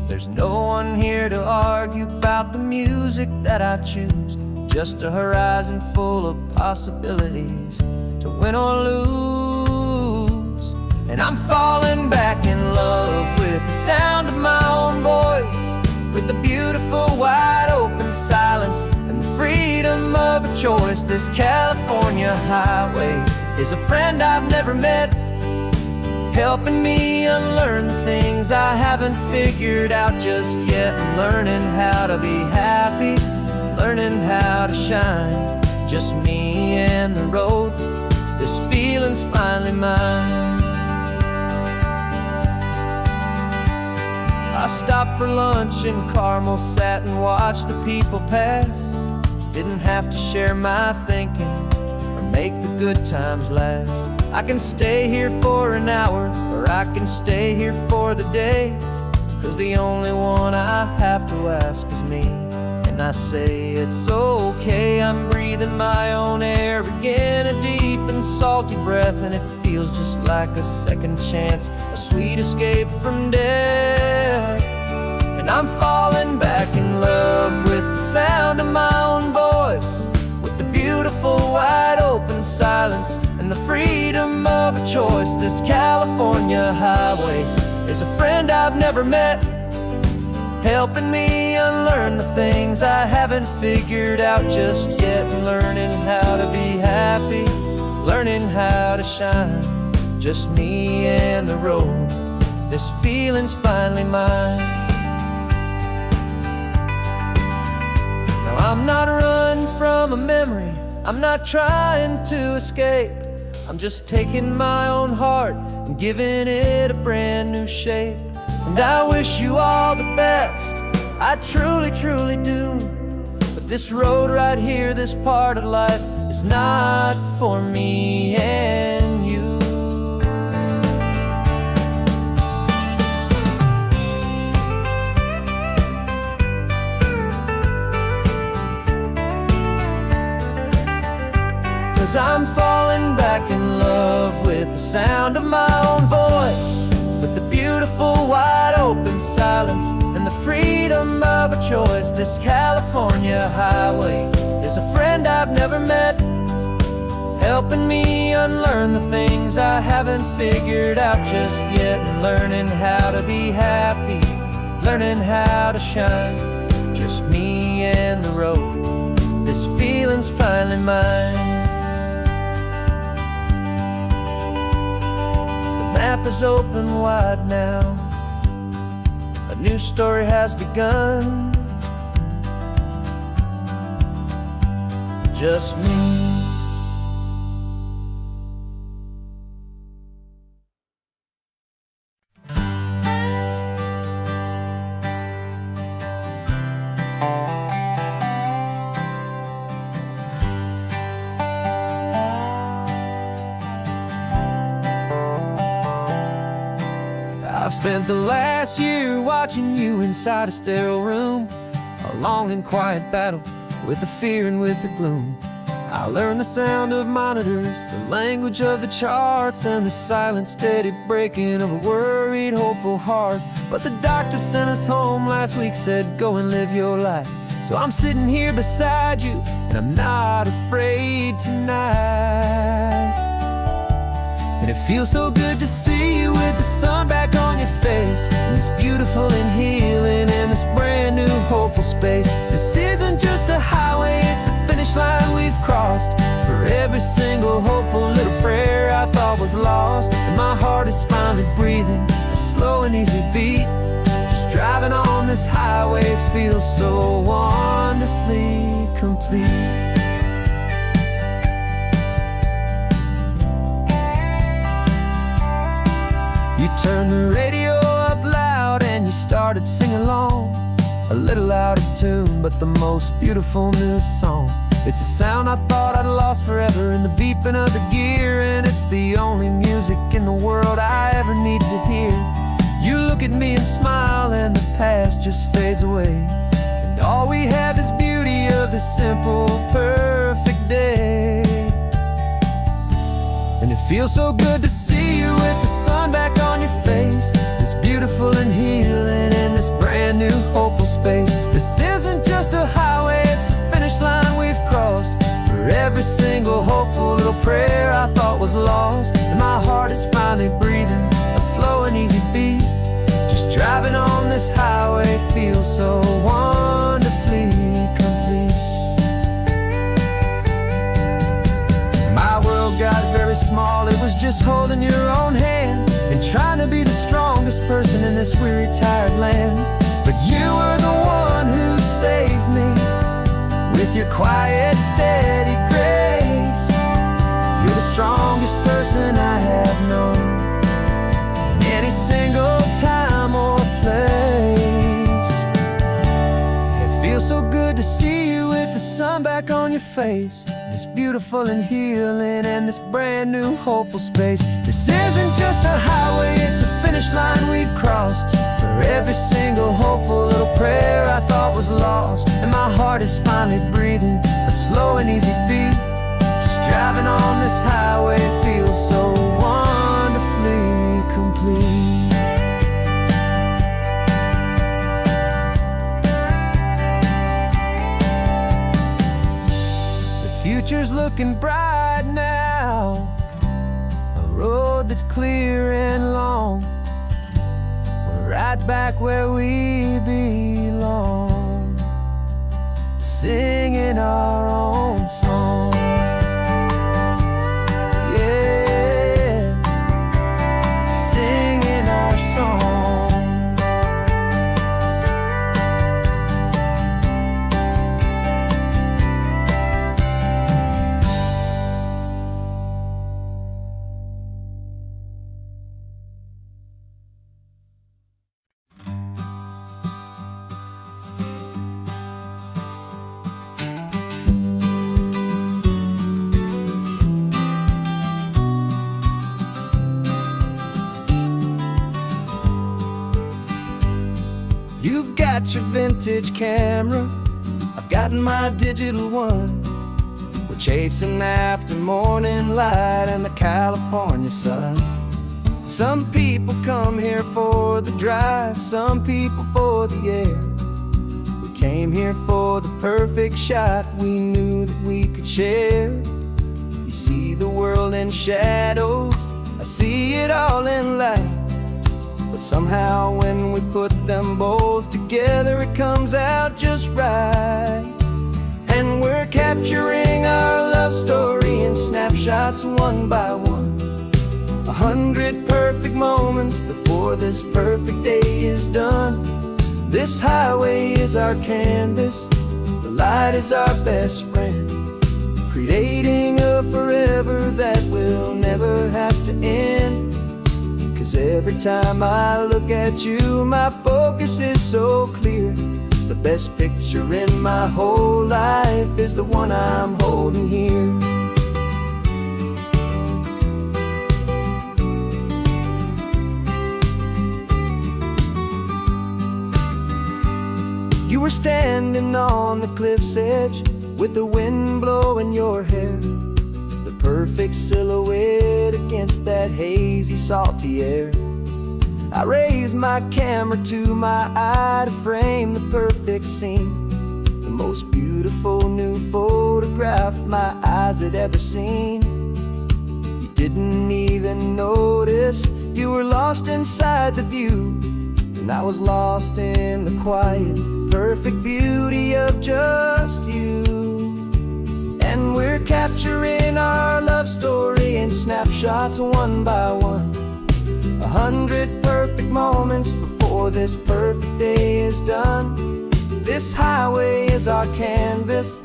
There's no one here to argue about the music that I choose, just a horizon full of possibilities to win or lose. And I'm falling back in love with the sound of my own voice, with the beautiful wide open silence and the freedom of a choice. This California highway is a friend I've never met, helping me unlearn the things I haven't figured out just yet. I'm learning how to be happy, learning how to shine, just me and the road. This feeling's finally mine. I stopped for lunch in Carmel, sat and watched the people pass. Didn't have to share my thinking or make the good times last. I can stay here for an hour, or I can stay here for the day, 'cause the only one I have to ask is me. And and I say it's okay. I'm breathing my own air again, a deep and salty breath, and it feels just like a second chance, a sweet escape from death. And I'm falling back in love with the sound of my own voice, with the beautiful wide open silence and the freedom of a choice. This California highway is a friend I've never met, helping me unlearn the things I haven't figured out just yet, and learning how to be happy, learning how to shine, just me and the road. This feeling's finally mine. Now I'm not running from a memory, I'm not trying to escape. I'm just taking my own heart and giving it a brand new shape. And I wish you all the best, I truly, truly do. But this road right here, this part of life, is not for me and you. 'Cause I'm falling back in love with the sound of my own voice, with the beautiful wide open silence and the freedom of a choice. This California highway is a friend I've never met, helping me unlearn the things I haven't figured out just yet, and learning how to be happy, learning how to shine, just me and the road. This feeling's finally mine. The map is open wide now, a new story has begun, just me. I've spent the last year watching you inside a sterile room, a long and quiet battle with the fear and with the gloom. I learned the sound of monitors, the language of the charts, and the silent, steady breaking of a worried, hopeful heart. But the doctor sent us home last week, said go and live your life. So I'm sitting here beside you, and I'm not afraid tonight. And it feels so good to see you with the sun back on your face, and this beautiful and healing in this brand new hopeful space. This isn't just a highway, it's a finish line we've crossed. For every single hopeful little prayer I thought was lost, and my heart is finally breathing a slow and easy beat. Just driving on this highway feels so wonderfully complete. You turned the radio up loud and you started singing along, a little out of tune, but the most beautiful new song. It's a sound I thought I'd lost forever in the beeping of the gear, and it's the only music in the world I ever need to hear. You look at me and smile, and the past just fades away, and all we have is beauty of this simple, perfect day. And it feels so good to see you with the sun back on your face, this beautiful and healing in this brand new hopeful space. This isn't just a highway, it's a finish line we've crossed. For every single hopeful little prayer I thought was lost, and my heart is finally breathing a slow and easy beat. Just driving on this highway feels so wonderfully complete. My world got very small, it was just holding your own hand and trying to be the strongest person in this weary, tired land. But you were the one who saved me with your quiet, steady grace. You're the strongest person I have known in any single time or place. It feels feels so good to see you with the sun back on your face. It's beautiful and healing and this brand new hopeful space. This isn't just a highway, it's a finish line we've crossed. For every single hopeful little prayer I thought was lost. And my heart is finally breathing a slow and easy beat. Just driving on this highway feels so wonderfully complete. Future's looking bright now, a road that's clear and long. We're right back where we belong, singing our own song. Yeah, singing our song. You've got your vintage camera, I've got my digital one. We're chasing after morning light and the California sun. Some people come here for the drive, some people for the air. We came here for the perfect shot we knew that we could share. You see the world in shadows, I see it all in light. But somehow when we put them both together it comes out just right. And we're capturing our love story in snapshots one by one. 100 perfect moments before this perfect day is done. This highway is our canvas, the light is our best friend, creating a forever that will never have to end. 'Cause every time I look at you, my focus is so clear. The best picture in my whole life is the one I'm holding here. You were standing on the cliff's edge with the wind blowing your hair, the perfect silhouette against that hazy, salty air. I raised my camera to my eye to frame the perfect scene, the most beautiful new photograph my eyes had ever seen. You didn't even notice you were lost inside the view, and I was lost in the quiet, perfect beauty of just you. And we're capturing our love story in snapshots one by one. 100 perfect moments before this perfect day is done. This highway is our canvas,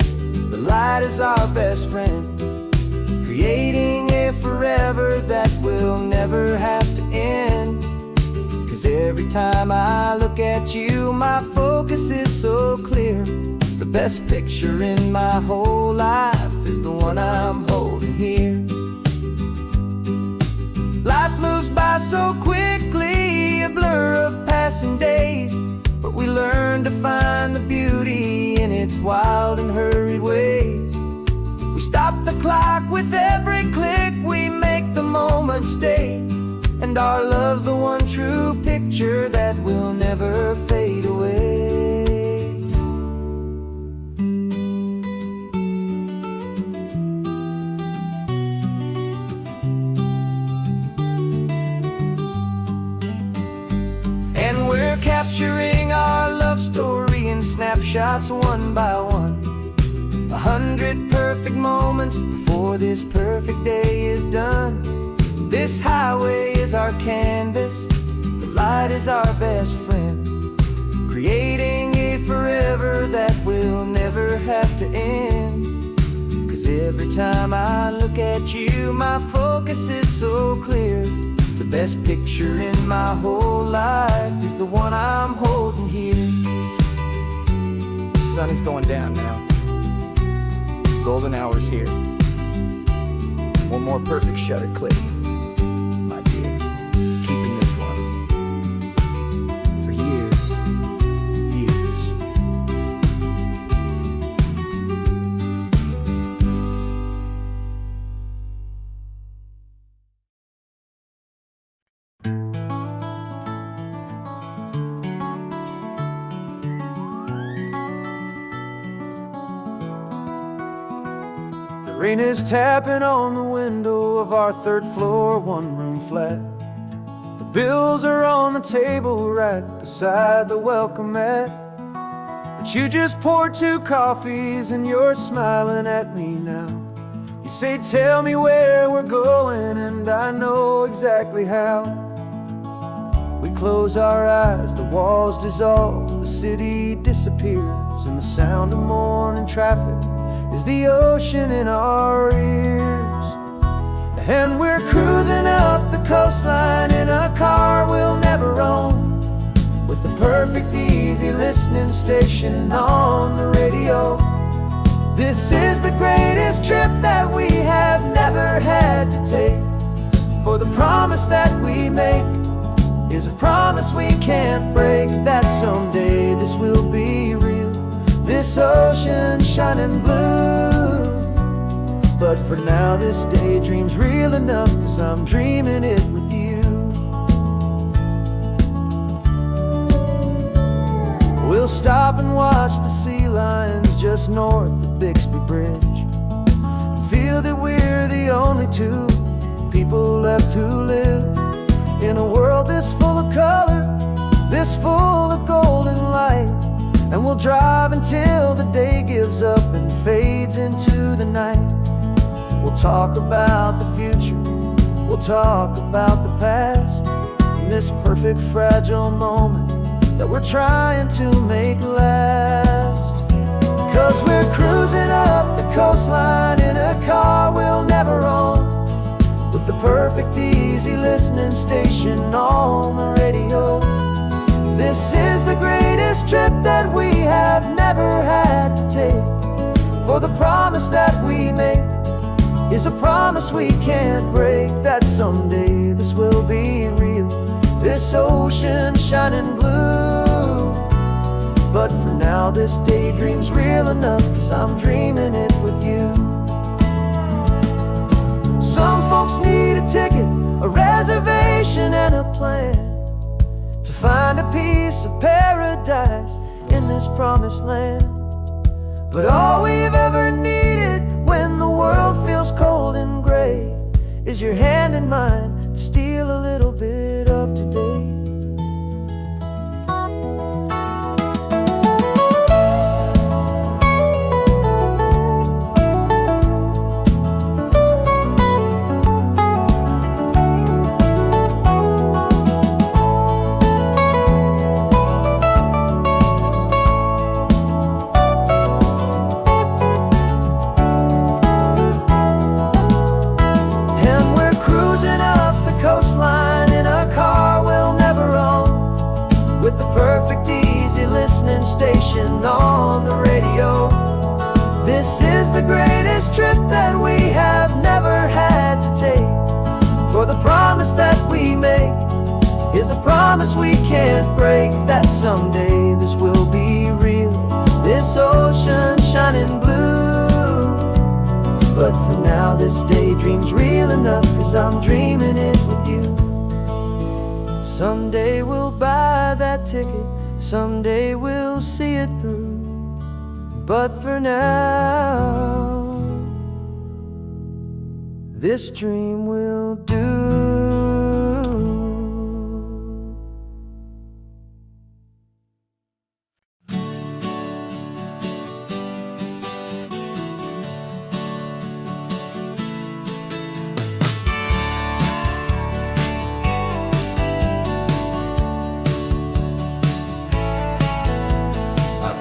the light is our best friend, creating a forever that will never have to end. 'Cause every time I look at you, my focus is so clear. The best picture in my whole life is the one I'm holding here. Life moves by so quickly, a blur of passing days, but we learn to find the beauty in its wild and hurried ways. We stop the clock with every click, we make the moment stay, and our love's the one true picture that will never fade away. And we're capturing our love story in snapshots one by one. 100 perfect moments before this perfect day is done. This highway is our canvas, the light is our best friend, creating a forever that will never have to end. 'Cause every time I look at you, my focus is so clear. The best picture in my whole life is the one I'm holding here. sun is going down now. Golden hour's here. One more perfect shutter click, my dear. Keeping this one for years, years. The rain is tapping on the window of our third floor, one-room flat. The bills are on the table right beside the welcome mat. But you just poured 2 coffees and you're smiling at me now. You say, tell me where we're going, and I know exactly how. We close our eyes, the walls dissolve, the city disappears, and the sound of morning traffic is the ocean in our ears. And we're cruising up the coastline in a car we'll never own, with the perfect easy listening station on the radio. This is the greatest trip that we have never had to take, for the promise that we make is a promise we can't break, that someday this will be real, this ocean shining blue. But for now this daydream's real enough, 'cause I'm dreaming it with you. We'll stop and watch the sea lions just north of Bixby Bridge, feel that we're the only 2 people left who live in a world this full of color, this full of golden light. And we'll drive until the day gives up and fades into the night. We'll talk about the future, we'll talk about the past, in this perfect fragile moment that we're trying to make last. 'Cause we're cruising up the coastline in a car we'll never own, with the perfect easy listening station on the radio. This is the greatest trip that we have never had to take, for the promise that we make is a promise we can't break, that someday this will be real, this ocean shining blue. But for now this daydream's real enough, 'cause I'm dreaming it with you. Some folks need a ticket, a reservation and a plan, to find a piece of paradise in this promised land. But all we've ever needed when the world feels cold and gray is your hand in mine to steal a little bit of today. Station on the radio. This is the greatest trip that we have never had to take, for the promise that we make is a promise we can't break, that someday this will be real, this ocean shining blue. But for now this daydream's real enough, 'cause I'm dreaming it with you. Someday we'll buy that ticket, someday we'll see it through. But for now, this dream will do.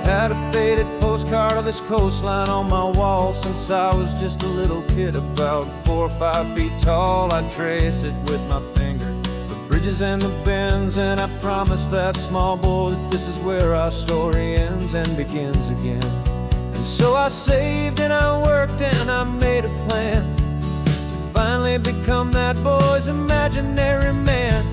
Had a faded postcard of this coastline on my wall since I was just a little kid, about 4 or 5 feet tall. I'd trace it with my finger, the bridges and the bends, and I promised that small boy that this is where our story ends and begins again. And so I saved and I worked and I made a plan to finally become that boy's imaginary man.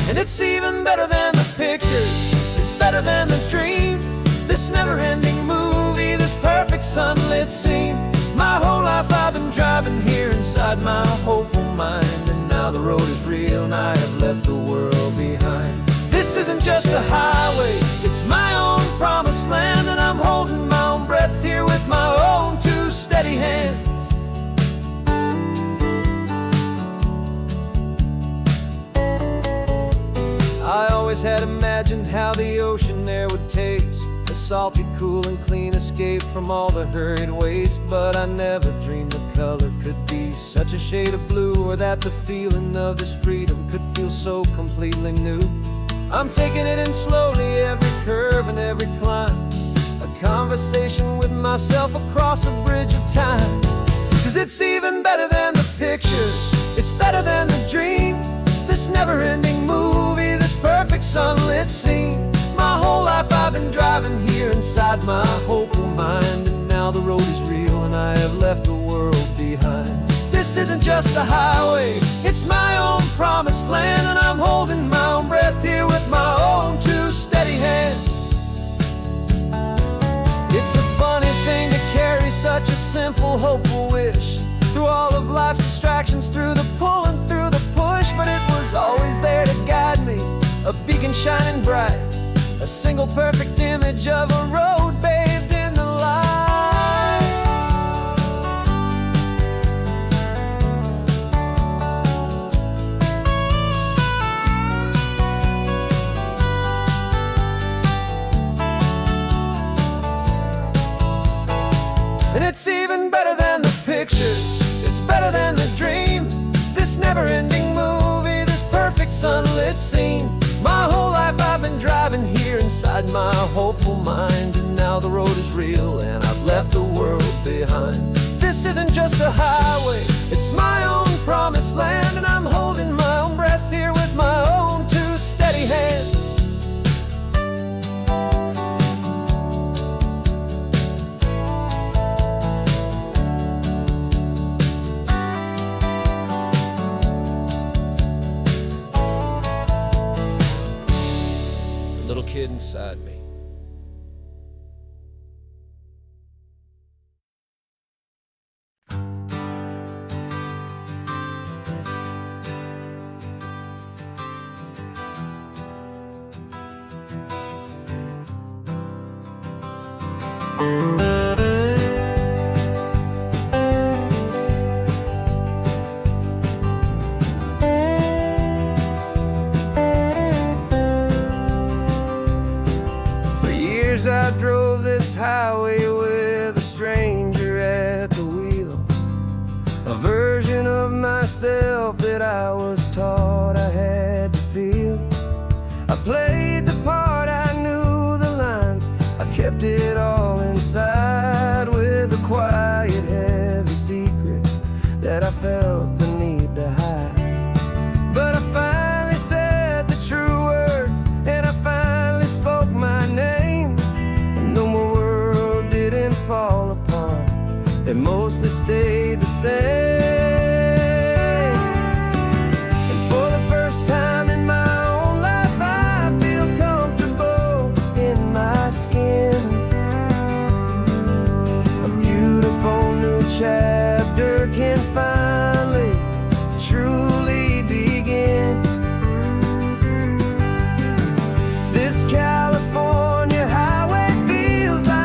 And it's even better than the pictures, it's better than the dream, this never-ending movie, this perfect sunlit scene. My whole life I've been driving here inside my hopeful mind, and now the road is real and I have left the world behind. This isn't just a highway, it's my own promised land, and I'm holding my own breath here with my own two steady hands. I always had imagined how the ocean there would taste, a salty, cool and clean escape from all the hurried waste. But I never dreamed the color could be such a shade of blue, or that the feeling of this freedom could feel so completely new. I'm taking it in slowly, every curve and every climb, a conversation with myself across a bridge of time. 'Cause it's even better than the pictures, it's better than the dream, this never-ending movie, this perfect sunlit scene. My whole life I've been driving here inside my hopeful mind, and now the road is real and I have left the world behind. This isn't just a highway, it's my own promised land, and I'm holding my own breath here with my own two steady hands. It's a funny thing to carry such a simple, hopeful wish through all of life's distractions, through the pull and through the push. But it was always there to guide me, a beacon shining bright, a single perfect image of a road bathed in the light. And it's even better than the pictures, it's better than the dream, this never-ending movie, this perfect sunlit scene. My whole life I've been driving here inside my hopeful mind, and now the road is real and I've left the world behind. This isn't just a highway, it's my own promised land, and I'm holding my own breath here with my own two steady hands. Little kid inside me. I drove this highway with a stranger at the wheel, a version of myself that I was taught I had to feel. I played the part, I knew the lines, I kept it all inside, with a quiet, heavy secret that I felt the need to hide. But I finally said the true words, and I finally spoke my name. Fall apart, they mostly stayed the same. And for the first time in my own life, I feel comfortable in my skin. A beautiful new chapter can finally truly begin. This California highway feels like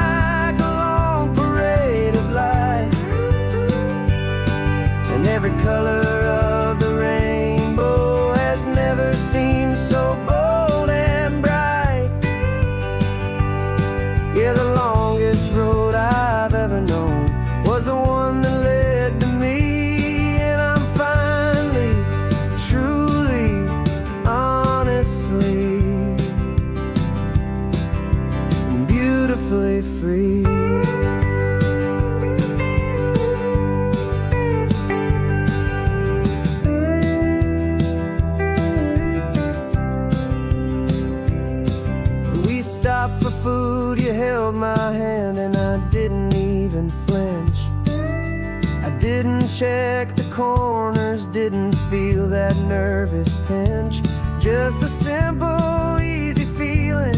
didn't check the corners, didn't feel that nervous pinch. Just a simple, easy feeling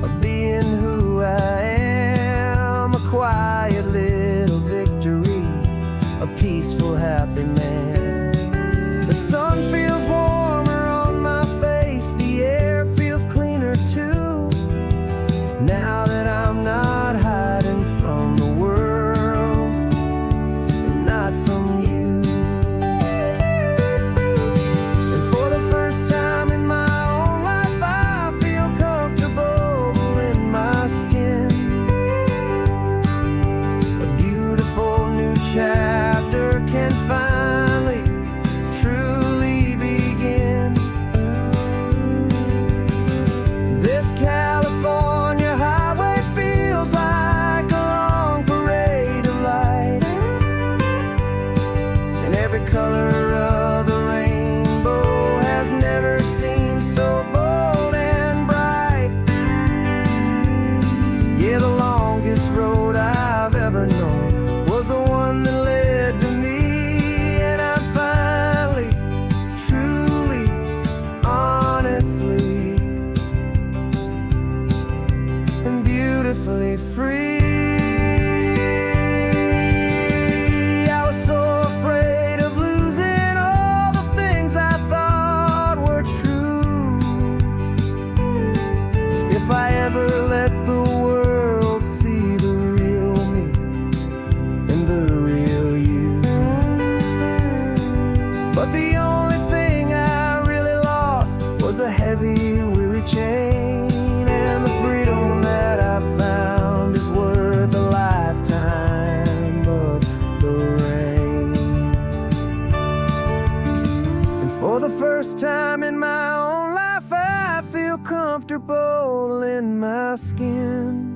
of being who I am. A quiet little victory, a peaceful, happy man. The sun feels warmer on my face, the air feels cleaner too. Now that I'm not hiding from the world, and not from you. And for the first time in my own life, I feel comfortable in my skin. A beautiful new chapter can finally, truly begin. This California highway feels like a long parade of light, and every color of the rainbow has never seemed so bold and bright. Yeah, the longest road I've ever known was the one that led to me, and I'm finally, truly, honestly, and beautifully free. I was so afraid of losing all the things I thought were true. If I ever let the world see the real me and the real you. But the only thing I really lost was a heavy, weary chain, and the freedom that I found is worth a lifetime of the rain. And for the first time in my own life, I feel comfortable in my skin.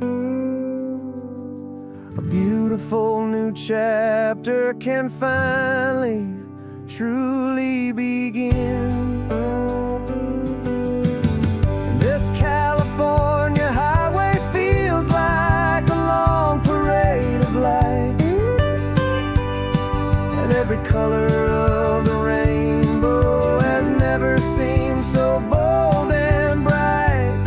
A beautiful new chapter can finally, truly begin. This California highway feels like a long parade of light, and every color of the rainbow has never seemed so bold and bright.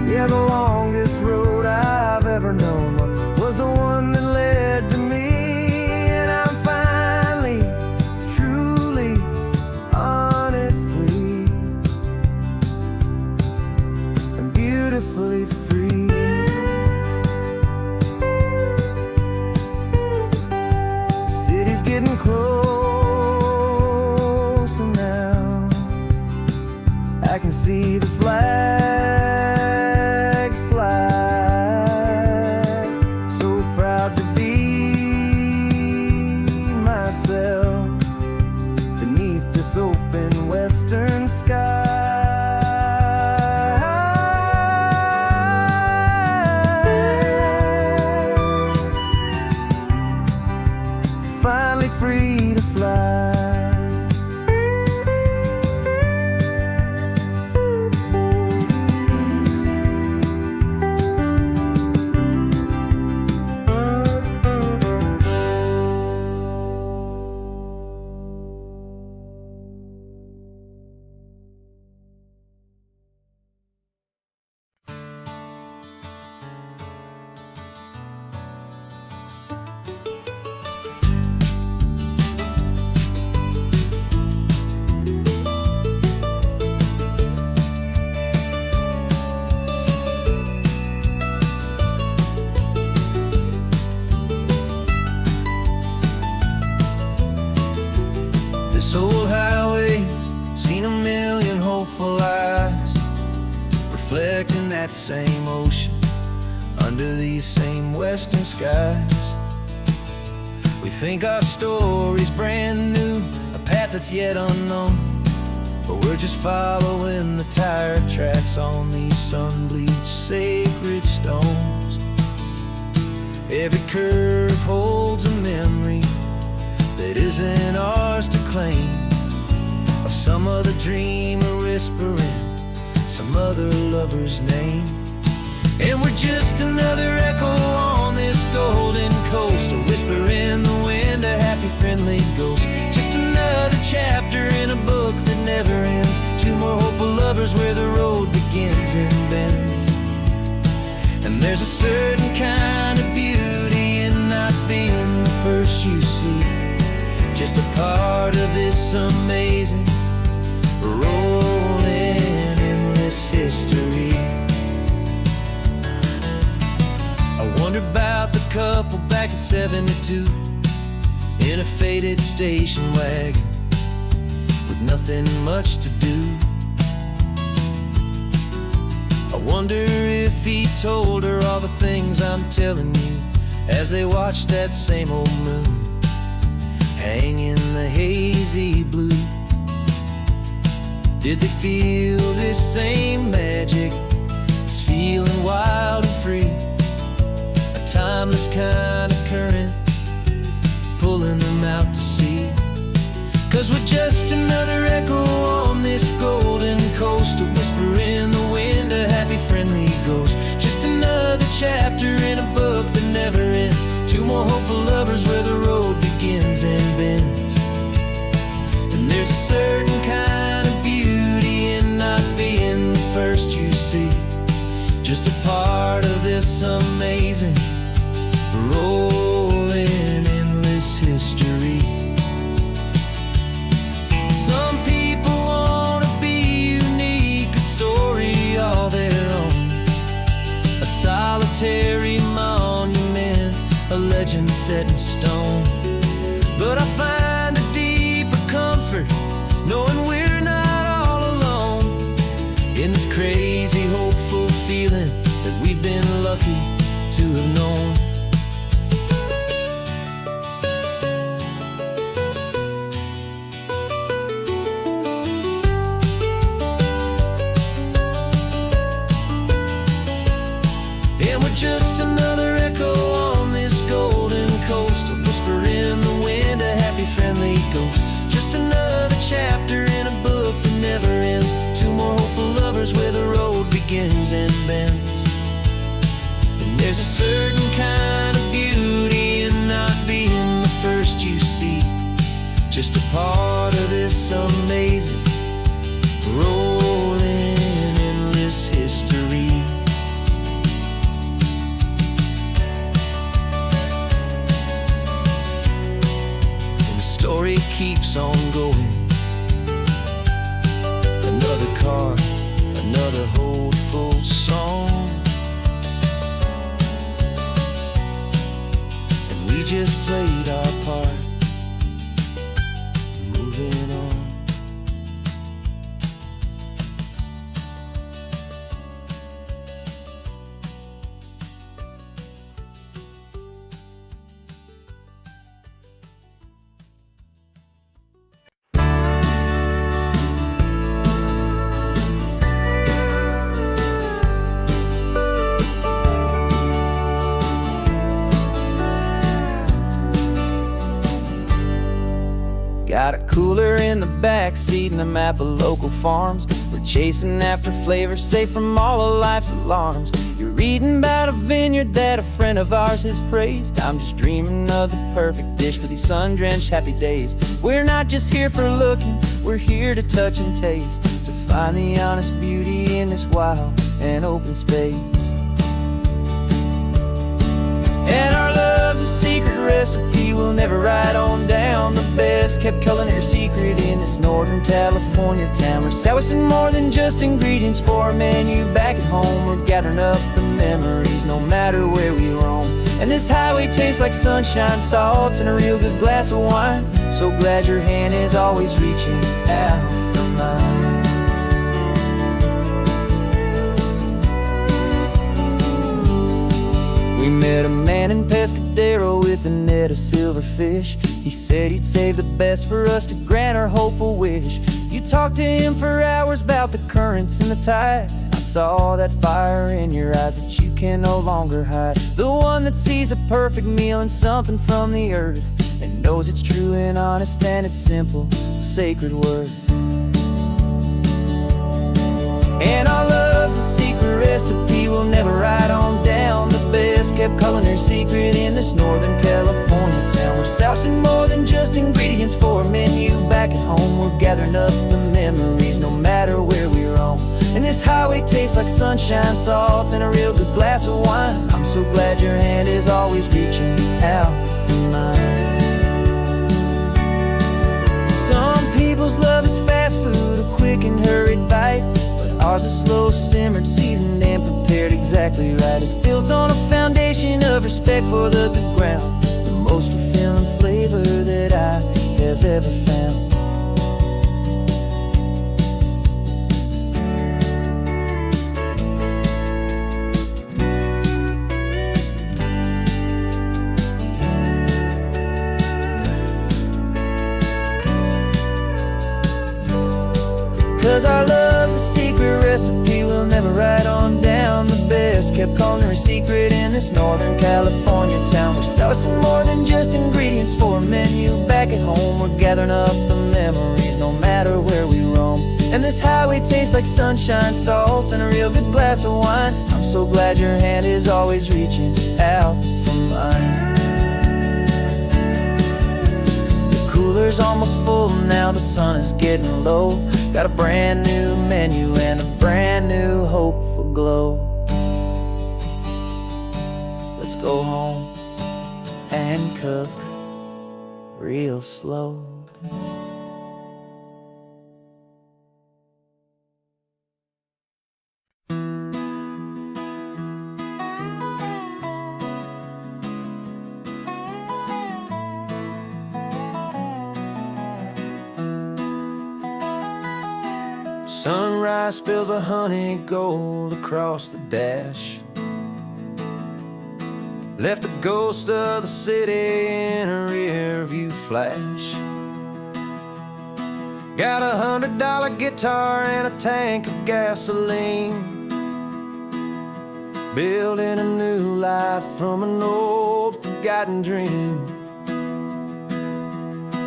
Yeah, the longest road I've ever known was the one that led to me, and I'm finally, truly, honestly, and beautifully free. The city's getting closer now. I can see the flags fly. So proud to be myself beneath this open western sky. Finally free to fly. This old highway's seen a million hopeful eyes, reflecting that same ocean under these same western skies. We think our story's brand new, a path that's yet unknown, but we're just following the tire tracks on these sun-bleached sacred stones. Every curve holds a memory that isn't ours to claim, of some other dreamer whispering some other lover's name. And we're just another echo on this golden coast, a whisper in the chapter in a book that never ends. Two more hopeful lovers where the road begins and bends. And there's a certain kind of beauty in not being the first you see, just a part of this amazing rolling endless history. I wonder about the couple back in '72 in a faded station wagon with nothing much to do. I wonder if he told her all the things I'm telling you as they watched that same old moon hang in the hazy blue. Did they feel this same magic, this feeling wild and free, a timeless kind of current pulling them out to sea? 'Cause we're just another echo on this golden coast, a whisper in the wind, a happy friendly ghost. Just another chapter in a book that never ends. Two more hopeful lovers where the road begins and bends. And there's a certain kind of beauty in not being the first you see, just a part of this amazing rolling endless history. Some people wanna be unique, a story all their own, a solitary monument, a legend set in stone. But I find a deeper comfort knowing we're not all alone in this crazy hopeful feeling that we've been lucky to have known. And we're just another echo on this golden coast, a whisper in the wind, a happy friendly ghost. Just another chapter in a book that never ends. Two more hopeful lovers where the road begins and bends. And there's a certain kind of beauty in not being the first you see, just a part of this amazing rolling endless history. Story keeps on going. Another car, another hopeful song, and we just played our part, moving on. Got a cooler in the back seat and a map of local farms. We're chasing after flavor safe from all of life's alarms. You're reading about a vineyard that a friend of ours has praised. I'm just dreaming of the perfect dish for these sun-drenched happy days. We're not just here for looking, we're here to touch and taste, to find the honest beauty in this wild and open space. And our love's a secret recipe we'll never write on down. The best kept culinary secret in this northern California town. We're sourcing more than just ingredients for a menu back at home. We're gathering up the memories no matter where we roam. And this highway tastes like sunshine, salt, and a real good glass of wine. So glad your hand is always reaching out for mine. We met a man in Pescadero with a net of silverfish. He said he'd save the best for us to grant our hopeful wish. You talked to him for hours about the currents and the tide. I saw that fire in your eyes that you can no longer hide. The one that sees a perfect meal in something from the earth and knows it's true and honest and it's simple, sacred worth. And our love's a secret recipe we'll never write on down. The best kept calling her secret in this Northern California town. We're sourcing more than just ingredients for a menu. Back at home, we're gathering up the memories, no matter where we roam. And this highway tastes like sunshine, salt, and a real good glass of wine. I'm so glad your hand is always reaching out for mine. Some people's love is fast food, a quick and hurried bite, but ours is slow, simmered, seasoned, and prepared exactly right. It's built on a foundation of respect for the good ground, the most fulfilling flavor that I have ever found. 'Cause our love's a secret recipe we'll never write on down. The best kept calling her secret in this Northern California town. We're sourcing more than just ingredients for a menu. Back at home, we're gathering up the memories, no matter where we roam. And this highway tastes like sunshine, salt, and a real good glass of wine. I'm so glad your hand is always reaching out for mine. Cooler's almost full now, the sun is getting low. Got a brand new menu and a brand new hopeful glow. Let's go home and cook real slow. Sunrise spills a honey gold across the dash. Left the ghost of the city in a rear view flash. Got a $100 guitar and a tank of gasoline, building a new life from an old forgotten dream.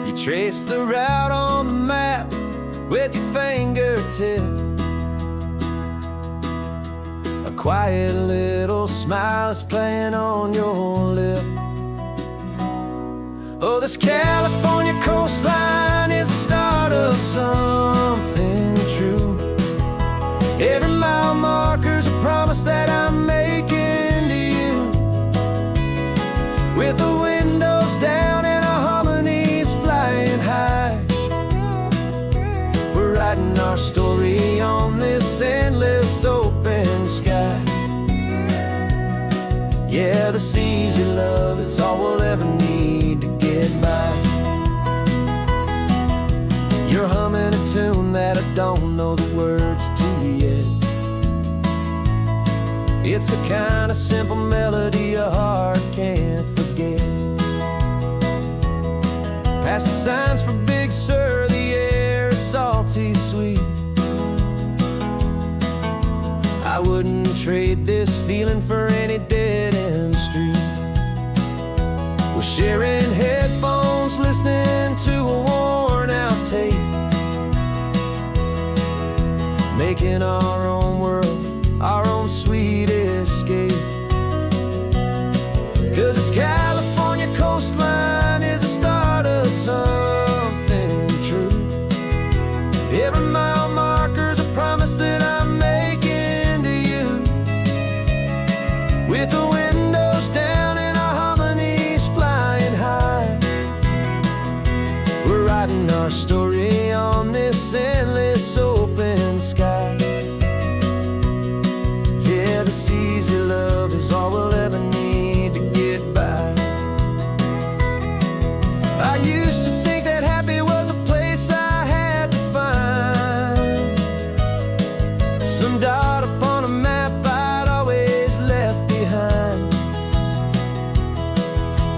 You trace the route on the map with your fingertip, a quiet little smile is playing on your lip. Oh, this California coastline is the start of something true. Every mile marker's a promise that I'm making to you. With the windows down and our harmonies flying high, we're writing our story on this endless open sky. Yeah, this easy love is all we'll ever need to get by. You're humming a tune that I don't know the words to yet. It's the kind of simple melody a heart can't forget. Past the signs for Big Sur, the air is salty sweet. I wouldn't trade this feeling for any dead-end street. We're sharing headphones, listening to a worn-out tape, making our own world, our own sweet escape. 'Cause this California coastline is the start of something true. Every mile marker's a promise that I'm making to you. With the windows down and our harmonies flying high, we're writing our story on this endless open sky. Yeah, this easy love is all we'll ever need to get by. I used to think that happy was a place I had to find, some dot upon a map I'd always left behind.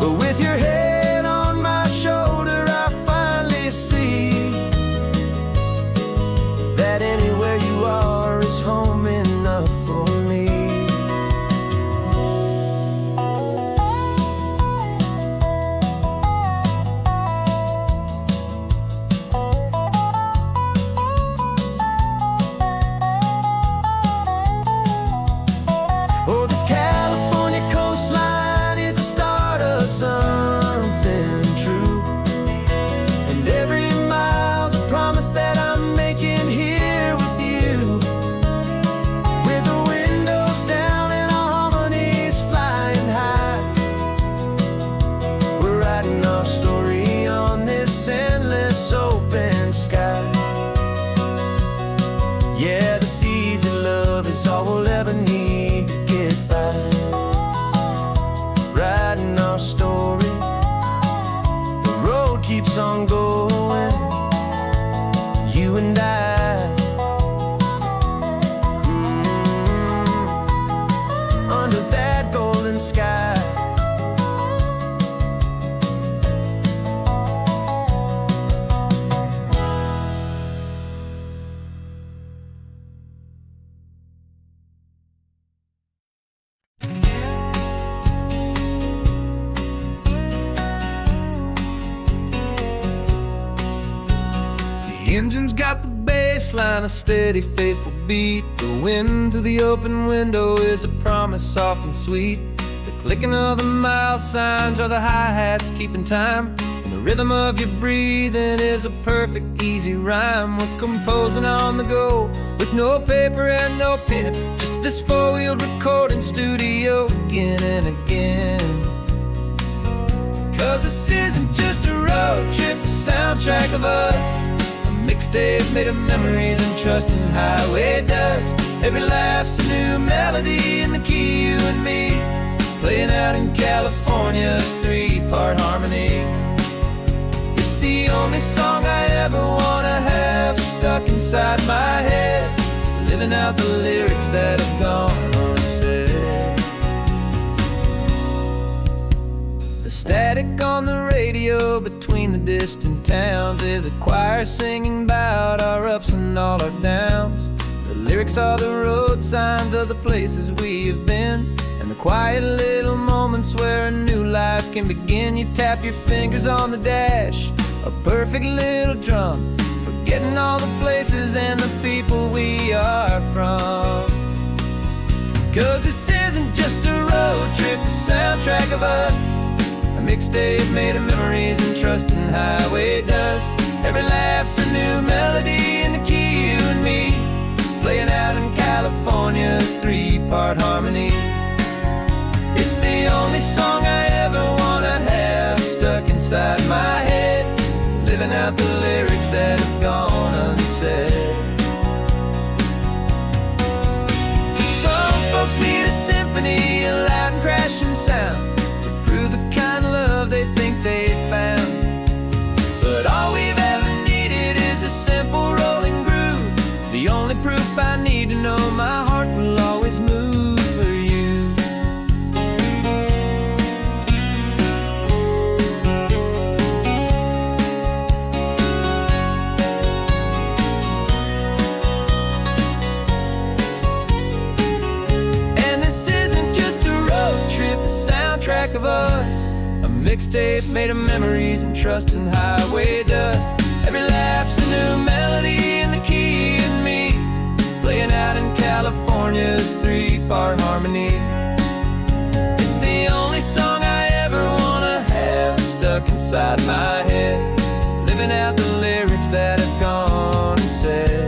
But with your head on my shoulder, I finally see that anywhere you are is home enough for me. Oh, this California coastline on going, you and I, under that golden sky. The engine's got the bass line, a steady, faithful beat. The wind through the open window is a promise soft and sweet. The clicking of the mile signs are the hi-hats keeping time. And the rhythm of your breathing is a perfect, easy rhyme. We're composing on the go with no paper and no pen, just this four-wheeled recording studio again and again. 'Cause this isn't just a road trip, the soundtrack of us. Mixtape made of memories and trust in highway dust. Every laugh's a new melody in the key, you and me, playing out in California's three-part harmony. It's the only song I ever wanna have stuck inside my head, living out the lyrics that have gone unsaid. The static on the radio between the distant towns is a choir singing about our ups and all our downs. The lyrics are the road signs of the places we have been, and the quiet little moments where a new life can begin. You tap your fingers on the dash, a perfect little drum, forgetting all the places and the people we are from. 'Cause this isn't just a road trip, the soundtrack of us. A mixtape made of memories and trust in highway dust. Every laugh's a new melody in the key, you and me, playing out in California's three-part harmony. It's the only song I ever wanna have stuck inside my head, living out the lyrics that have gone unsaid. Some folks need a symphony, a loud and crashing sound, to prove the kind of love they think they found. But all we've ever needed is a simple rolling groove, the only proof I need to know my heart will always move for you. And this isn't just a road trip, the soundtrack of us. A mixtape made of memories and trust in highway dust. Every laugh's a new melody in the key and me, playing out in California's three-part harmony. It's the only song I ever wanna have stuck inside my head, living out the lyrics that have gone unsaid.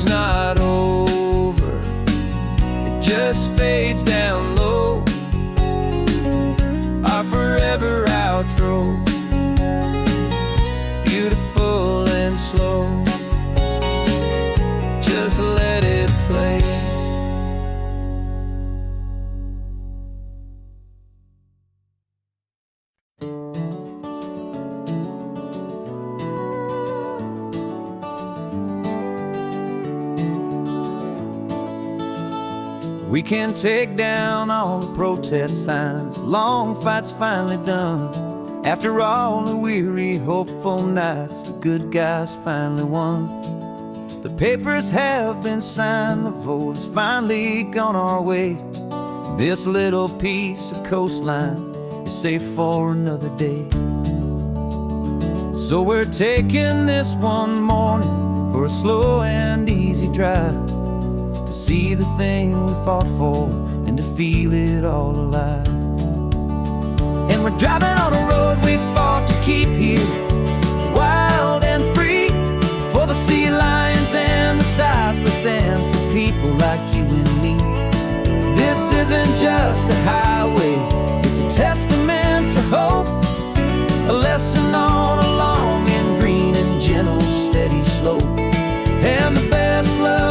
Not over, it just fades down low, our forever outro, beautiful and slow, just let it play. We can take down all the protest signs, long fight's finally done. After all the weary, hopeful nights, the good guys finally won. The papers have been signed, the vote has finally gone our way. This little piece of coastline is safe for another day. So we're taking this one morning for a slow and easy drive, see the thing we fought for and to feel it all alive. And we're driving on a road we fought to keep here, wild and free, for the sea lions and the cypress and for people like you and me. This isn't just a highway, it's a testament to hope, a lesson on a long and green and gentle steady slope. And the best love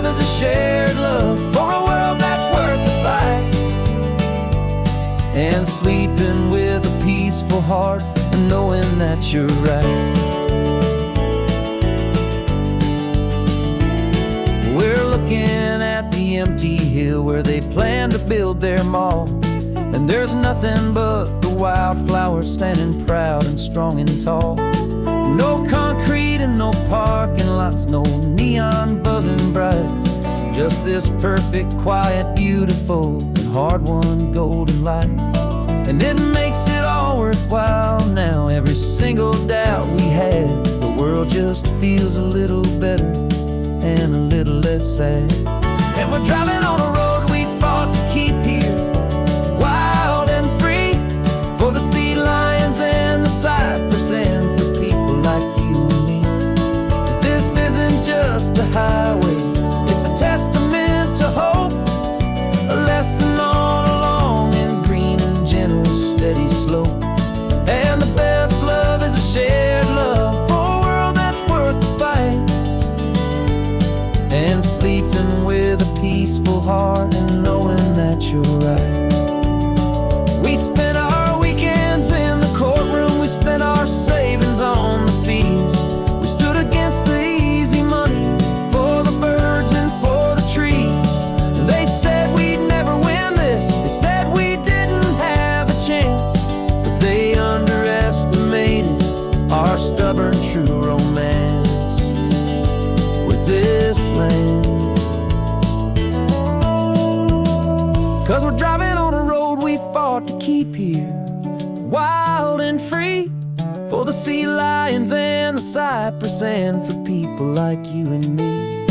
heart and knowing that you're right. We're looking at the empty hill where they plan to build their mall, and there's nothing but the wildflowers standing proud and strong and tall. No concrete and no parking lots, no neon buzzing bright, just this perfect, quiet, beautiful, and hard-won golden light. And it makes it all worthwhile now. Every single doubt we had, the world just feels a little better and a little less sad. And we're driving on a road we fought to keep here, wild and free, for the sea lions and the cypress and for people like you and me. This isn't just a highway, it's a testament to hope, a lesson all along in green and gentle, steady slope. And the best love is a shared love for a world that's worth the fight, and sleeping with a peaceful heart and knowing that you're right. We spent our weekends in the courtroom, we spent our savings on the fees. We stood against the easy money for the birds and for the trees. And they said we'd never win this, they said we didn't have a chance, but they underestimated our stubborn true romance with this land. 'Cause we're driving on a road we fought to keep here, wild and free, for the sea lions and the cypress and for people like you and me.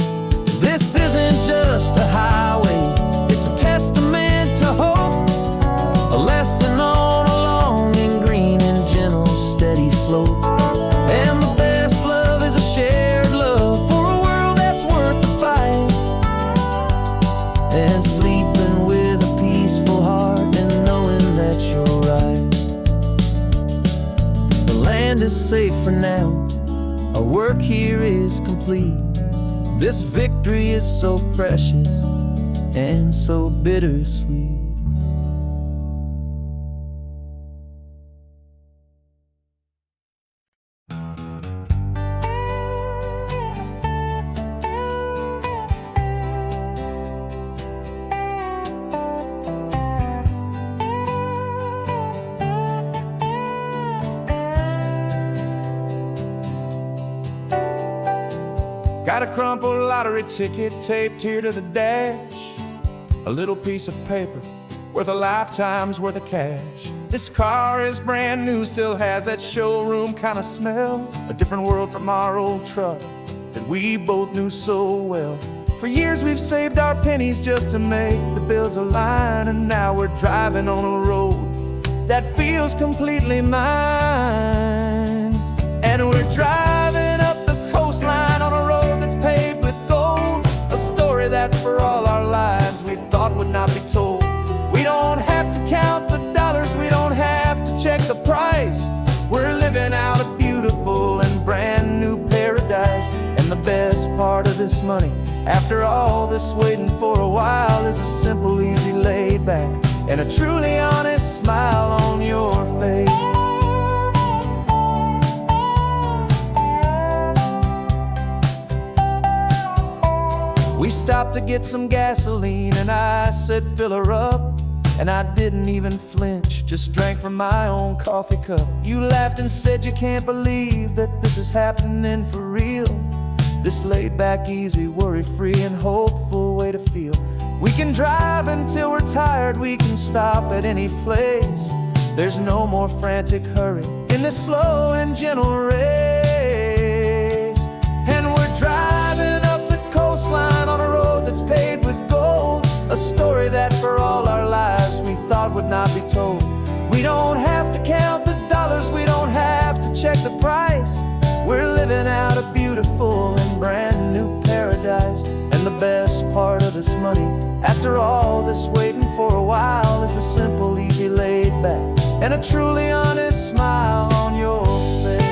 This isn't just a highway, it's a testament to hope, a lesson on along in green and gentle, steady slope. And the best love is a shared love for a world that's worth the fight, and sleeping with a peaceful heart and knowing that you're right. The land is safe for now, our work here is complete. This victory is so precious and so bittersweet. Got a crumpled lottery ticket taped here to the dash, a little piece of paper worth a lifetime's worth of cash. This car is brand new, still has that showroom kind of smell, a different world from our old truck that we both knew so well. For years we've saved our pennies just to make the bills align, and now we're driving on a road that feels completely mine. And we're driving up the coastline on a road that's paved with gold, a story that for all our lives we thought would not be told. We don't have to count the dollars, we don't have to check the price. We're living out a beautiful and brand new paradise. And the best part of this money, after all this waiting for a while, is a simple, easy, laid back, and a truly honest smile on your face. We stopped to get some gasoline and I said fill her up, and I didn't even flinch, just drank from my own coffee cup. You laughed and said you can't believe that this is happening for real. This laid back, easy, worry-free and hopeful way to feel. We can drive until we're tired, we can stop at any place. There's no more frantic hurry in this slow and gentle race. And we're driving up the coastline on a road that's paved with gold, a story that for all our lives we thought would not be told. We don't have to count the dollars, we don't have to check the price. We're living out a beautiful and brand new paradise. And the best part of this money, after all this waiting for a while, is the simple, easy, laid back, and a truly honest smile on your face.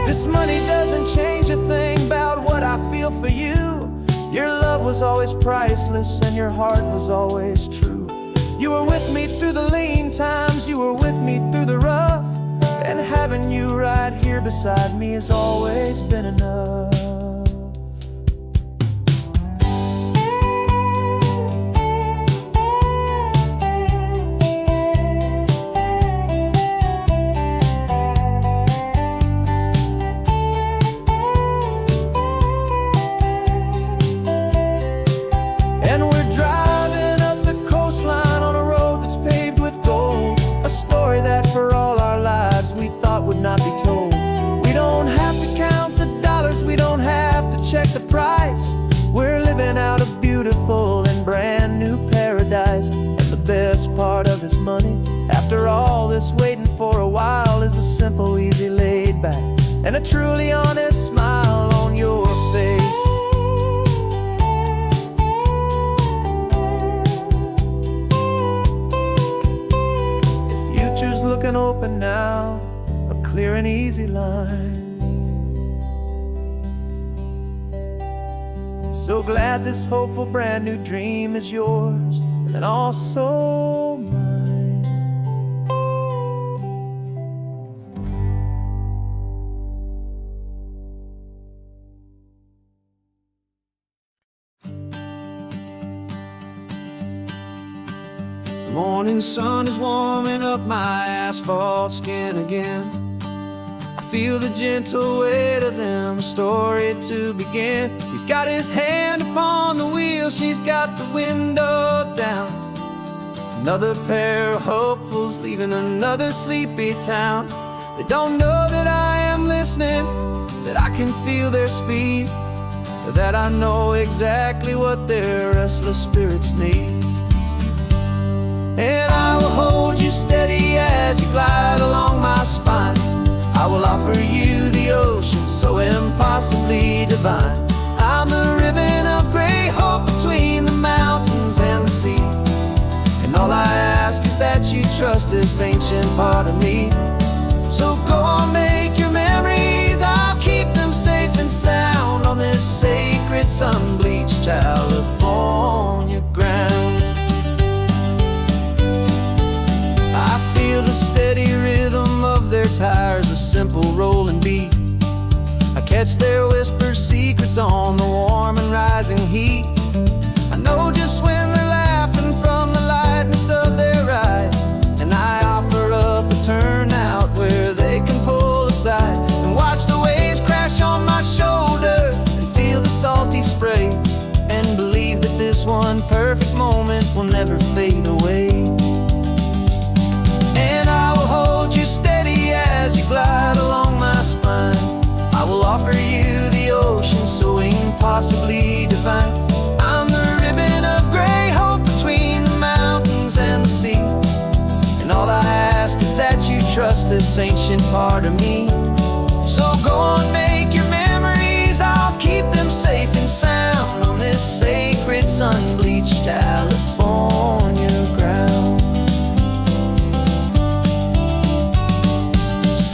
This money doesn't change a thing about what I feel for you. Your love was always priceless and your heart was always true. You were with me through the lean times, you were with me through the rough, and having you right here beside me has always been enough. And we're driving up the coastline on a road that's paved with gold, a story that for all our lives we thought would not be told. We don't have to count the dollars, we don't have to check the price. We're living out a beautiful and brand new paradise. And the best part of this money, after all this waiting for a while, is the simple, easy, laid back, and a truly honest smile on your face. Looking open now, a clear and easy line. So glad this hopeful brand new dream is yours and also mine. The morning sun is warming up my asphalt skin again. I feel the gentle weight of them, a story to begin. He's got his hand upon the wheel, she's got the window down. Another pair of hopefuls leaving another sleepy town. They don't know that I am listening, that I can feel their speed, or that I know exactly what their restless spirits need. And I will hold you steady as you glide along my spine. I will offer you the ocean so impossibly divine. I'm the ribbon of gray hope between the mountains and the sea. And all I ask is that you trust this ancient part of me. So go on, make your memories, I'll keep them safe and sound on this sacred sun-bleached California ground. The steady rhythm of their tires, a simple rolling beat. I catch their whispered secrets on the warm and rising heat. I know just when they're laughing from the lightness of their ride, and I offer up a turnout where they can pull aside and watch the waves crash on my shoulder and feel the salty spray, and believe that this one perfect moment will never fade away. And I will hold you steady as you glide along my spine. I will offer you the ocean so impossibly divine. I'm the ribbon of gray hope between the mountains and the sea. And all I ask is that you trust this ancient part of me. So go on, make your memories, I'll keep them safe and sound on this sacred sun-bleached California ground.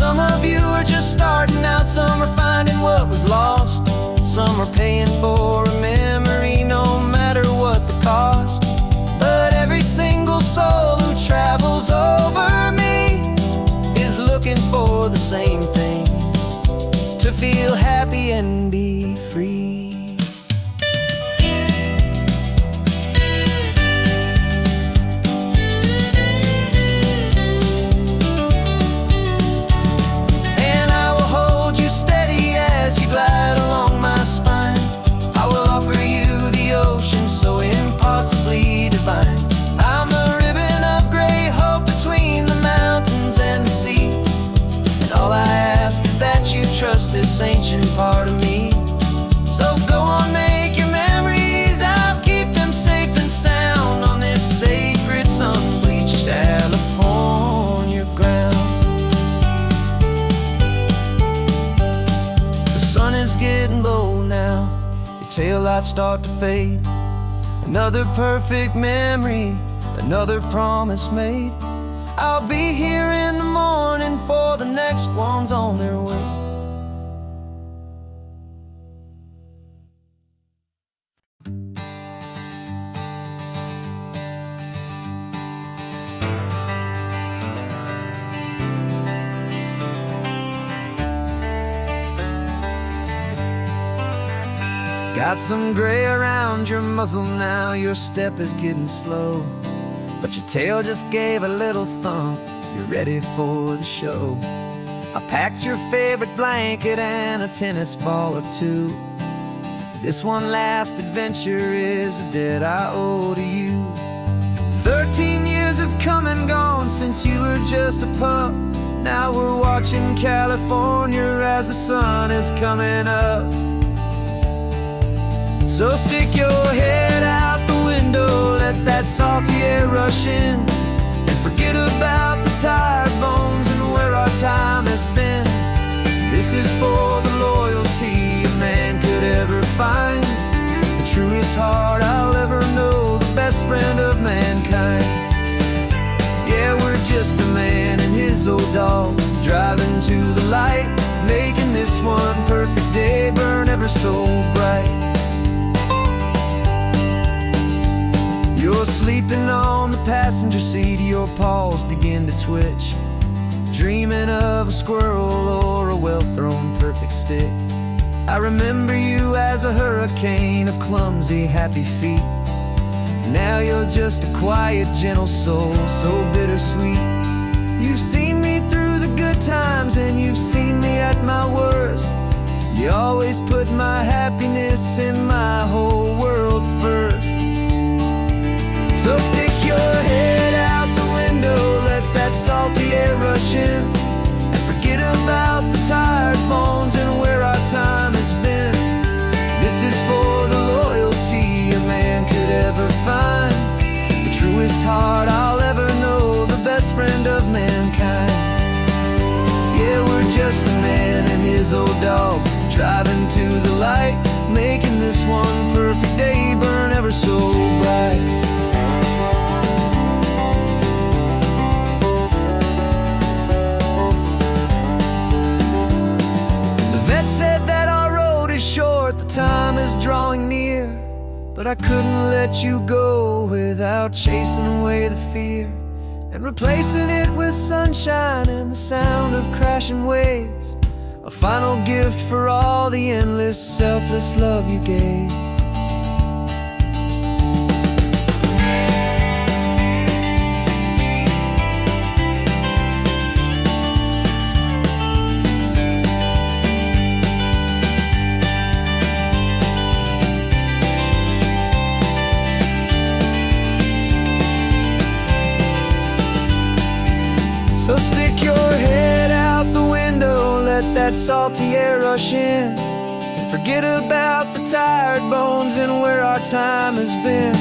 Some of you are just starting out, some are finding what was lost, some are paying for a memory no matter what the cost. But every single soul who travels over me is looking for the same thing, to feel happy and be free. Glide along my spine. I will offer you the ocean so impossibly divine. I'm the ribbon of gray hope between the mountains and the sea. And all I ask is that you trust this ancient part of me. So go on, make your memories, I'll keep them safe and sound on this sacred sun-bleached California ground. Sun is getting low now, your taillights start to fade. Another perfect memory, another promise made. I'll be here in the morning for the next ones on their way. Got some gray around your muzzle now, your step is getting slow, but your tail just gave a little thump, you're ready for the show. I packed your favorite blanket and a tennis ball or two. This one last adventure is a debt I owe to you. 13 years have come and gone since you were just a pup. Now we're watching California as the sun is coming up. So stick your head out the window, let that salty air rush in, and forget about the tired bones and where our time has been. This is for the loyalty a man could ever find, the truest heart I'll ever know, the best friend of mankind. Yeah, we're just a man and his old dog, driving to the light, making this one perfect day burn ever so bright. You're sleeping on the passenger seat, your paws begin to twitch, dreaming of a squirrel or a well-thrown perfect stick. I remember you as a hurricane of clumsy, happy feet. Now you're just a quiet, gentle soul, so bittersweet. You've seen me through the good times and you've seen me at my worst. You always put my happiness in my whole world first. So stick your head out the window, let that salty air rush in, and forget about the tired bones and where our time has been. This is for the loyalty a man could ever find, the truest heart I'll ever know, the best friend of mankind. Yeah, we're just a man and his old dog, driving to the light, making this one perfect day burn ever so bright. Said that our road is short, the time is drawing near, but I couldn't let you go without chasing away the fear and replacing it with sunshine and the sound of crashing waves, a final gift for all the endless, selfless love you gave. So stick your head out the window, let that salty air rush in, and forget about the tired bones and where our time has been.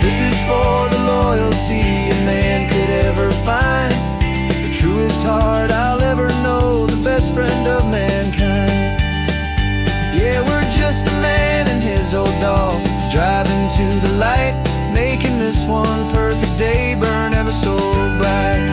This is for the loyalty a man could ever find, the truest heart I'll ever know, the best friend of mankind. Yeah, we're just a man and his old dog, driving to the light, making this one perfect day burn ever so bright.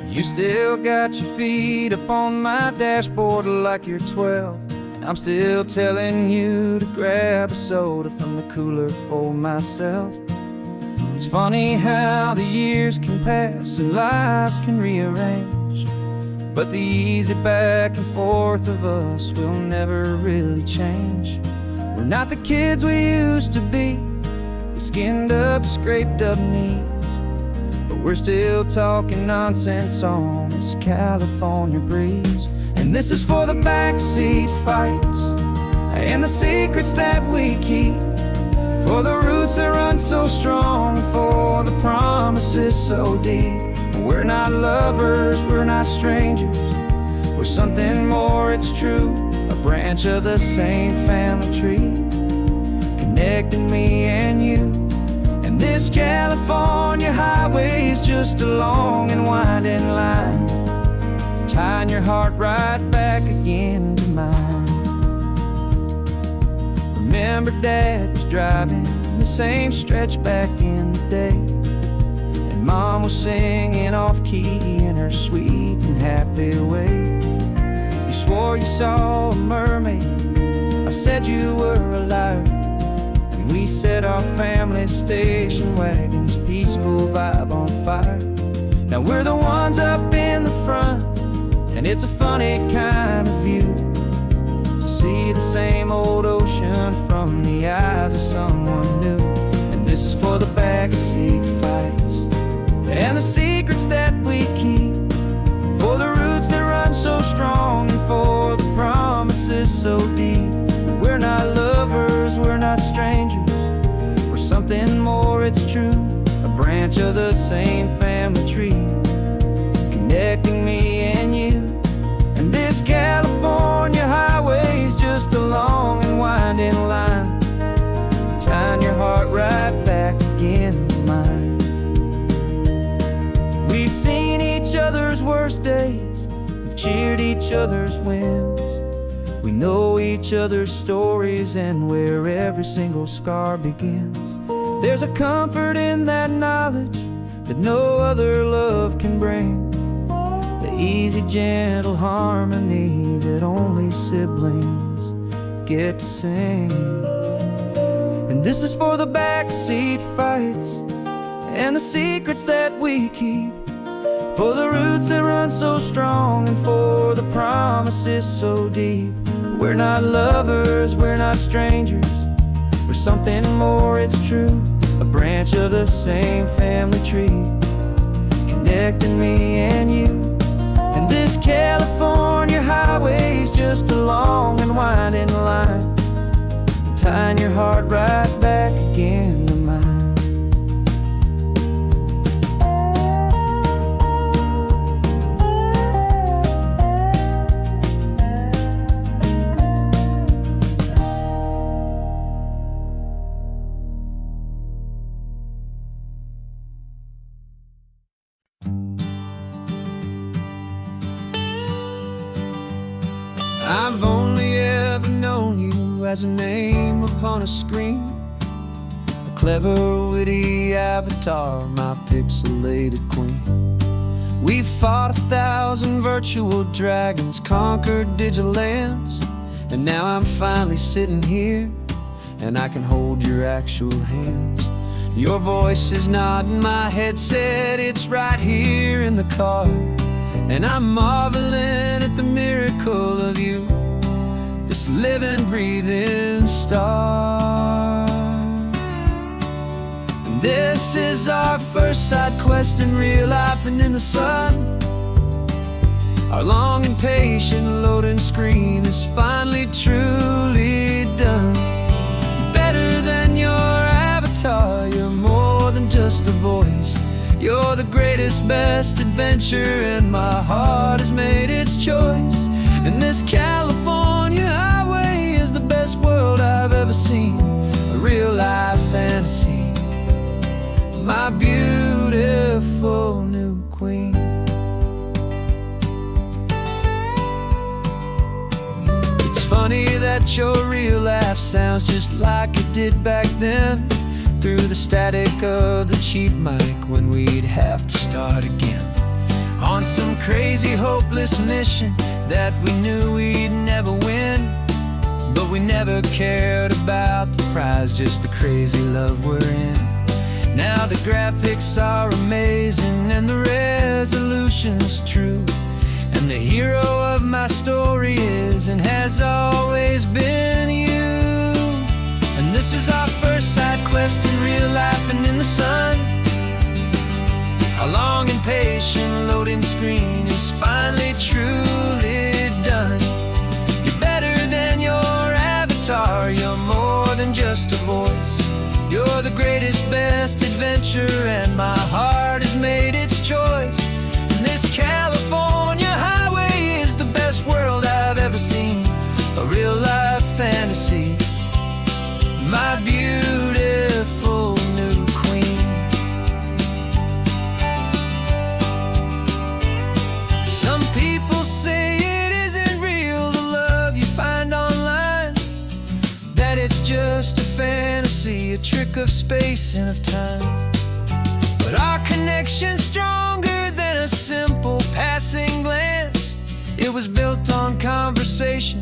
You still got your feet up on my dashboard like you're 12, and I'm still telling you to grab a soda from the cooler for myself. It's funny how the years can pass and lives can rearrange, but the easy back and forth of us will never really change. We're not the kids we used to be, with skinned up, scraped up knees, but we're still talking nonsense on this California breeze. And this is for the backseat fights and the secrets that we keep, for the roots that run so strong, for the promises so deep. We're not lovers, we're not strangers, we're something more, it's true, a branch of the same family tree, connecting me and you. And this California highway is just a long and winding line, tying your heart right back again to mine. Remember Dad was driving the same stretch back in the day, and Mom was singing off-key in her sweet and happy way. You swore you saw a mermaid, I said you were a liar. And we set our family station wagon's peaceful vibe on fire. Now we're the ones up in the front, and it's a funny kind of view to see the same old ocean from the eyes of someone new. And this is for the backseat fights and the secrets that we keep, for the roots that run so strong and for the promises so deep. We're not lovers, we're not strangers, we're something more, it's true. A branch of the same family tree, connecting me and you. And this California highway's just a long and winding line, tying your heart right back again to mine. We've seen each other's worst days, we've cheered each other's wins. We know each other's stories and where every single scar begins. There's a comfort in that knowledge that no other love can bring, the easy, gentle harmony that only siblings get to sing. And this is for the backseat fights and the secrets that we keep, for the roots that run so strong and for the promises so deep. We're not lovers, we're not strangers, we're something more, it's true. A branch of the same family tree, connecting me and you. And this California highway's just a long and winding line, tying your heart right back again to mine. I've only ever known you as a name upon a screen, a clever, witty avatar, my pixelated queen. We've fought 1,000 virtual dragons, conquered digital lands, and now I'm finally sitting here, and I can hold your actual hands. Your voice is not in my headset, it's right here in the car, and I'm marveling at the miracle of you, this living, breathing star. And this is our first side quest in real life and in the sun. Our long and patient loading screen is finally truly done. You're better than your avatar, you're more than just a voice. You're the greatest, best adventure, and my heart has made its choice. And this California highway is the best world I've ever seen, a real-life fantasy, my beautiful new queen. It's funny that your real life sounds just like it did back then, through the static of the cheap mic when we'd have to start again, on some crazy, hopeless mission that we knew we'd never win. But we never cared about the prize, just the crazy love we're in. Now the graphics are amazing and the resolution's true, and the hero of my story is and has always been you. And this is our first side quest in real life and in the sun. Our long and patient loading screen is finally truly done. You're better than your avatar, you're more than just a voice. You're the greatest, best adventure, and my heart has made its choice. And this California highway is the best world I've ever seen, a real-life fantasy, my beautiful new queen. Some people say it isn't real, the love you find online, that it's just a fantasy, a trick of space and of time. But our connection stronger than a simple passing glance. It was built on conversation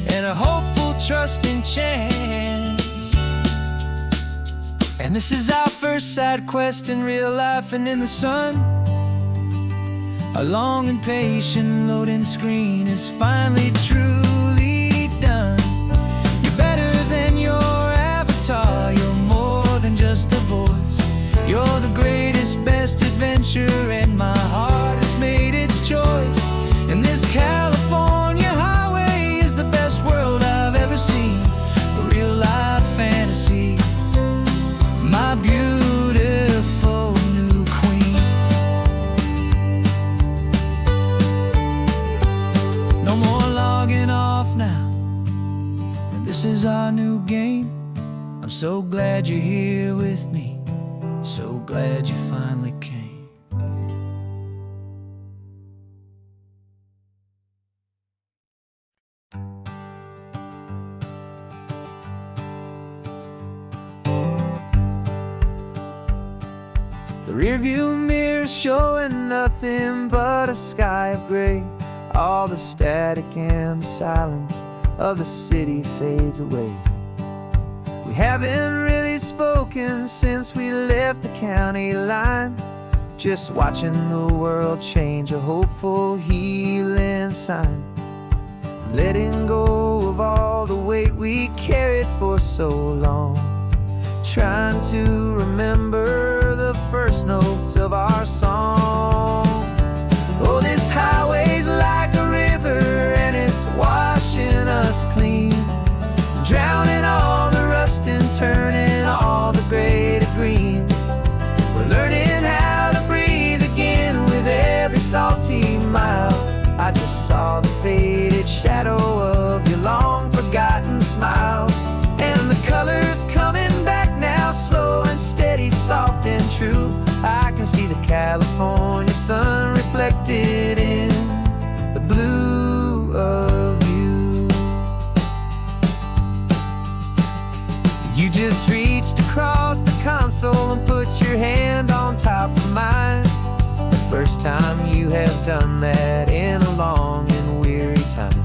and a hopeful, trusting chance. And this is our first side quest in real life and in the sun. Our long and patient loading screen is finally truly done. You're better than your avatar, you're more than just a voice. You're the greatest, best adventure, and my heart has made its choice. And this California highway is the best world I've ever seen, a real life fantasy, my beautiful new queen. No more logging off now, and this is our new game. I'm so glad you're here with me, so glad you finally came. The rearview mirror showing nothing but a sky of gray. All the static and the silence of the city fades away. We haven't really spoken since we left the county line, just watching the world change, a hopeful healing sign. Letting go of all the weight we carried for so long, trying to remember the first notes of our song. Oh, this highway's like a river and it's washing us clean, drowning all the rust and turning all the gray to green. We're learning how to breathe again with every salty mile. I just saw the faded shadow of your long forgotten smile, and the colors coming back now, slow and steady, soft and true. I can see the California sun reflected in the blue of you. You just reached across the console and put your hand on top of mine. The first time you have done that in a long and weary time.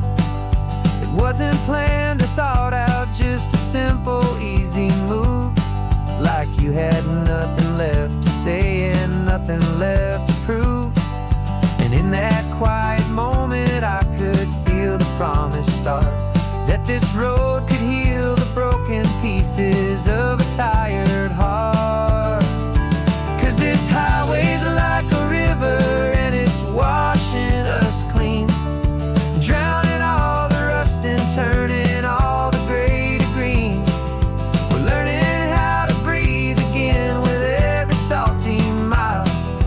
It wasn't planned or thought out, just a simple, easy move. Like you had nothing left to say and nothing left to prove. And in that quiet moment I could feel the promise start, that this road could heal the broken pieces of a tired heart. 'Cause this highway's like a river and it's washing us clean, drowning all the rust and turning all the gray to green. We're learning how to breathe again with every salty mile.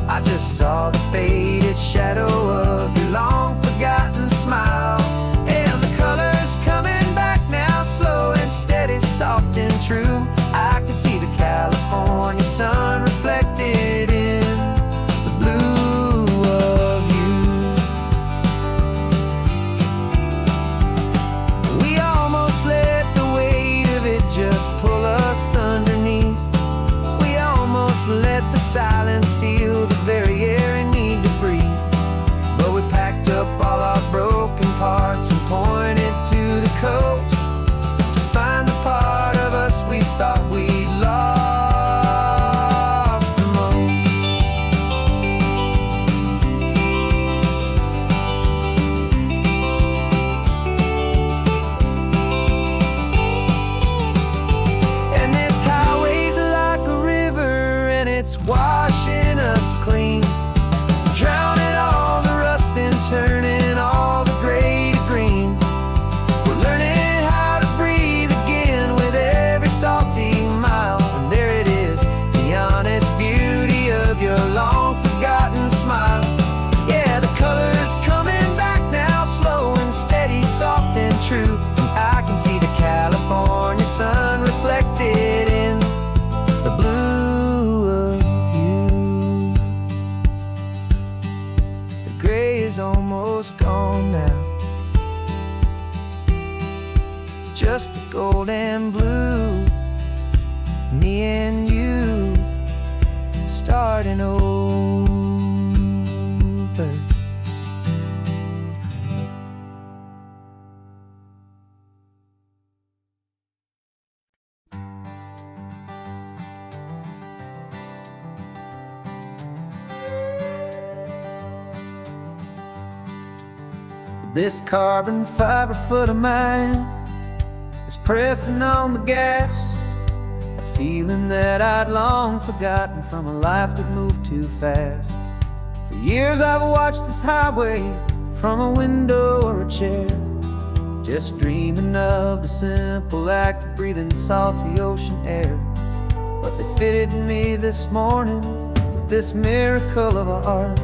I just saw the faded shadow of your long forgotten smile, and the colors coming back now, slow and steady, soft and true. I can see the California sun reflected in the blue of you. We almost let the weight of it just pull us underneath. We almost let the silence steal the very air we need to breathe. But we packed up all our broken parts and pointed to the coast to find the part of us we thought we'd lost the most. And this highway's like a river and it's washing us clean, drowning all the rust and turning all the gray to green. We're learning how to breathe again with every salty mile. And there it is, the honest beauty of your long forgotten smile. Yeah, the colors coming back now, slow and steady, soft and true. And I can see the California sun reflected in the blue of you. The gray is almost gone now, just the gold and blue. Me and you, stars starting over. This carbon fiber foot of mine is pressing on the gas, a feeling that I'd long forgotten from a life that moved too fast. For years I've watched this highway from a window or a chair, just dreaming of the simple act of breathing salty ocean air. But they fitted me this morning with this miracle of art,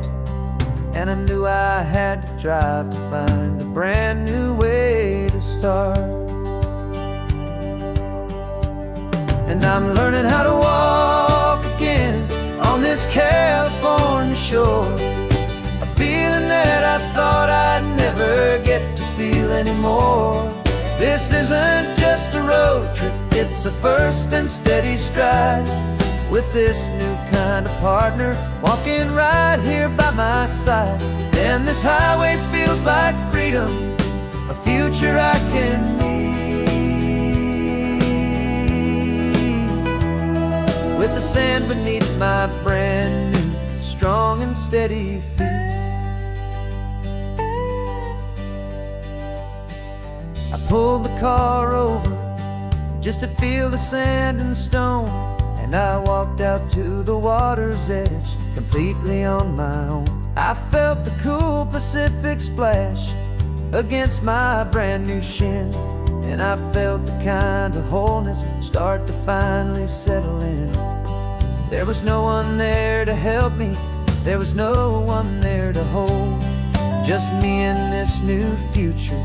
and I knew I had to drive to find a brand new way to start. And I'm learning how to walk again on this California shore, a feeling that I thought I'd never get to feel anymore. This isn't just a road trip, it's a first and steady stride, with this new kind of partner walking right here by my side. And this highway feels like freedom, a future I can need, with the sand beneath my brand new strong and steady feet. I pulled the car over just to feel the sand and stone, and I walked out to the water's edge, completely on my own. I felt the cool Pacific splash against my brand new shin, and I felt the kind of wholeness start to finally settle in. There was no one there to help me, there was no one there to hold, just me and this new future,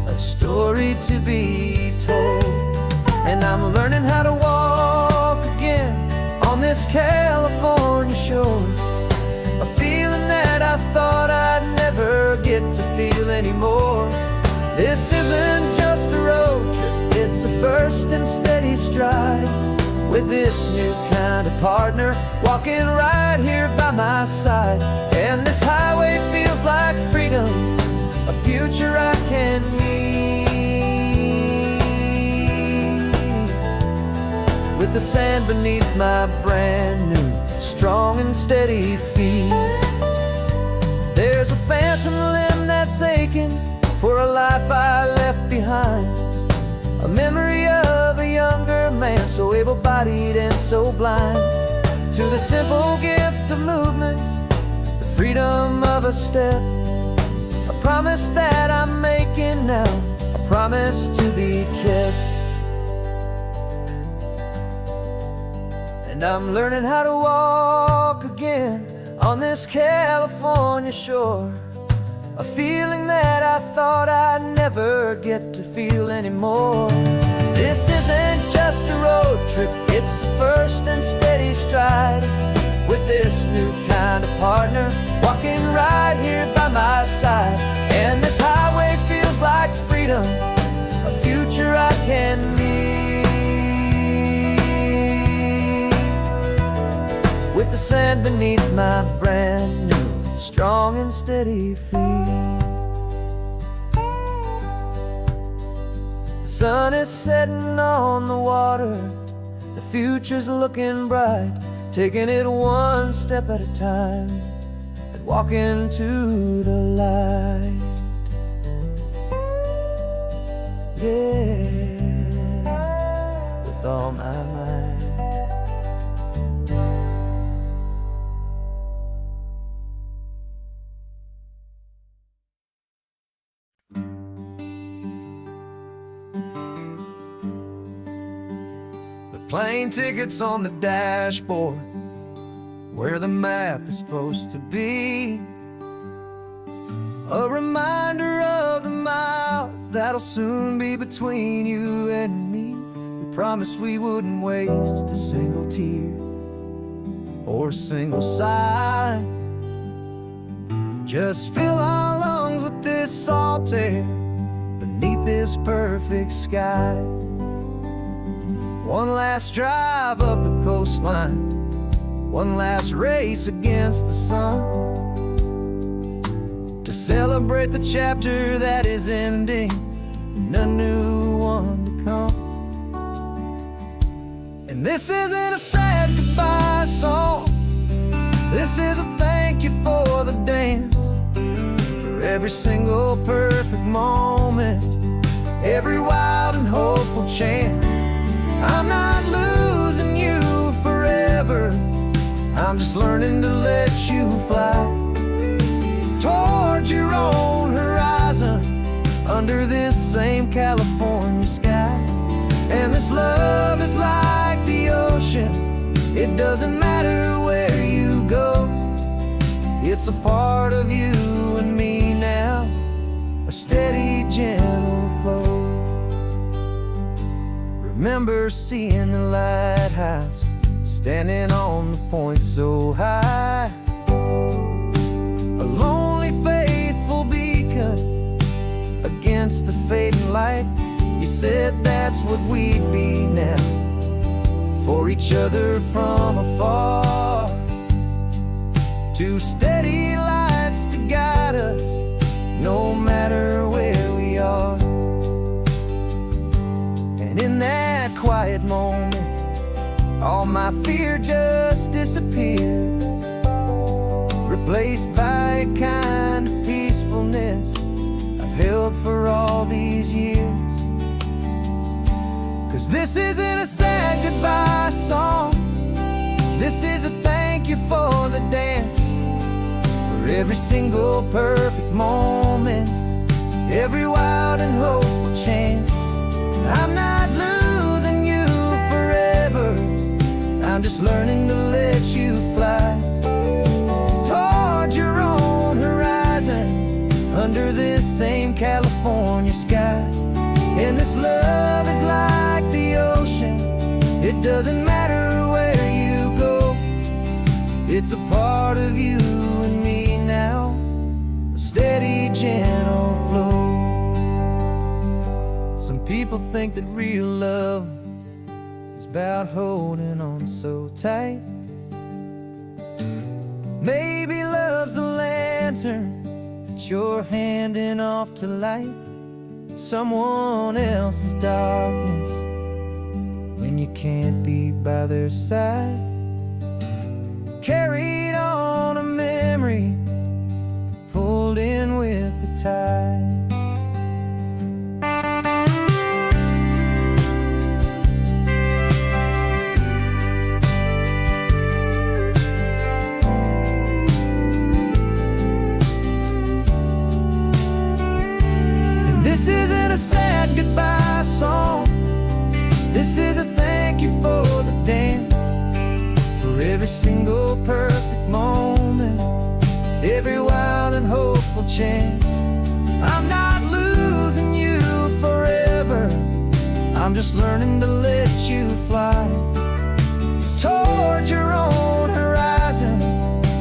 a story to be told. And I'm learning how to walk again on this California shore, a feeling that I thought I'd never get to feel anymore. This isn't just a road trip, it's a first and steady stride, with this new kind of partner walking right here by my side. And this highway feels like freedom, a future I can need, with the sand beneath my brand new strong and steady feet. There's a phantom limb that's aching for a life I left behind, a memory of a younger man so able-bodied and so blind, to the simple gift of movement, the freedom of a step, a promise that I'm making now, a promise to be kept. And I'm learning how to walk again on this California shore, a feeling that I thought I'd never get to feel anymore. This isn't just a road trip, it's a first and steady stride, with this new kind of partner walking right here by my side. And this highway feels like freedom, a future I can need, with the sand beneath my brand new strong and steady feet. The sun is setting on the water, the future's looking bright, taking it one step at a time and walking to the light. Yeah, with all my might. Plane tickets on the dashboard, where the map is supposed to be, a reminder of the miles that'll soon be between you and me. We promised we wouldn't waste a single tear or a single sigh, just fill our lungs with this salt air beneath this perfect sky. One last drive up the coastline, one last race against the sun, to celebrate the chapter that is ending and a new one to come. And this isn't a sad goodbye song, this is a thank you for the dance, for every single perfect moment, every wild and hopeful chance. I'm not losing you forever, I'm just learning to let you fly towards your own horizon, under this same California sky. And this love is like the ocean, it doesn't matter where you go, it's a part of you and me now, a steady, gentle flow. Remember seeing the lighthouse, standing on the point so high, a lonely, faithful beacon against the fading light. You said that's what we'd be now, for each other from afar, two steady lights to guide us, no matter where we are. And in that quiet moment, all my fear just disappeared, replaced by a kind of peacefulness I've held for all these years. 'Cause this isn't a sad goodbye song, this is a thank you for the dance, for every single perfect moment, every wild and hopeful chance. I'm not losing you forever, I'm just learning to let you fly towards your own horizon, under this same California sky. And this love is like the ocean, it doesn't matter where you go, it's a part of you and me now, a steady, gentle flow. Some people think that real love is about holding on so tight. Maybe love's a lantern that you're handing off to light someone else's darkness when you can't be by their side. Carried on a memory, pulled in with the tide. This isn't a sad goodbye song, this is a thank you for the dance, for every single perfect moment, every wild and hopeful chance. I'm not losing you forever, I'm just learning to let you fly towards your own horizon,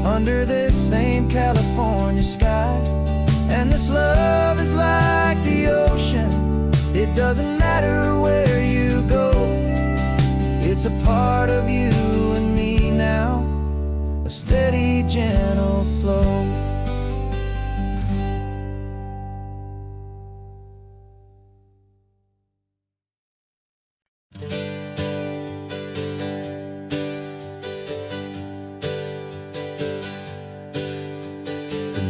under this same California sky. And this love is like the ocean, it doesn't matter where you go, it's a part of you and me now, a steady, gentle flow.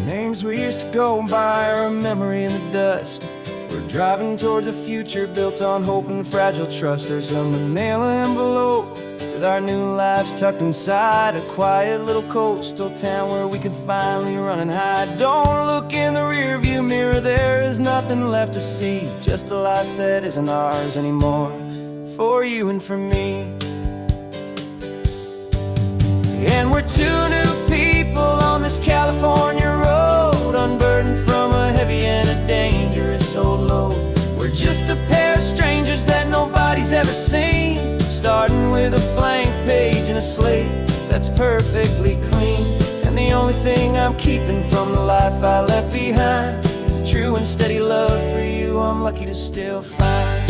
Names we used to go by are a memory in the dust. We're driving towards a future built on hope and fragile trust. There's a manila envelope with our new lives tucked inside, a quiet little coastal town where we can finally run and hide. Don't look in the rearview mirror, there is nothing left to see, just a life that isn't ours anymore, for you and for me. And we're two new people on this California road, unburdened from a heavy and a dangerous old load. We're just a pair of strangers that nobody's ever seen, starting with a blank page and a slate that's perfectly clean. And the only thing I'm keeping from the life I left behind is a true and steady love for you I'm lucky to still find.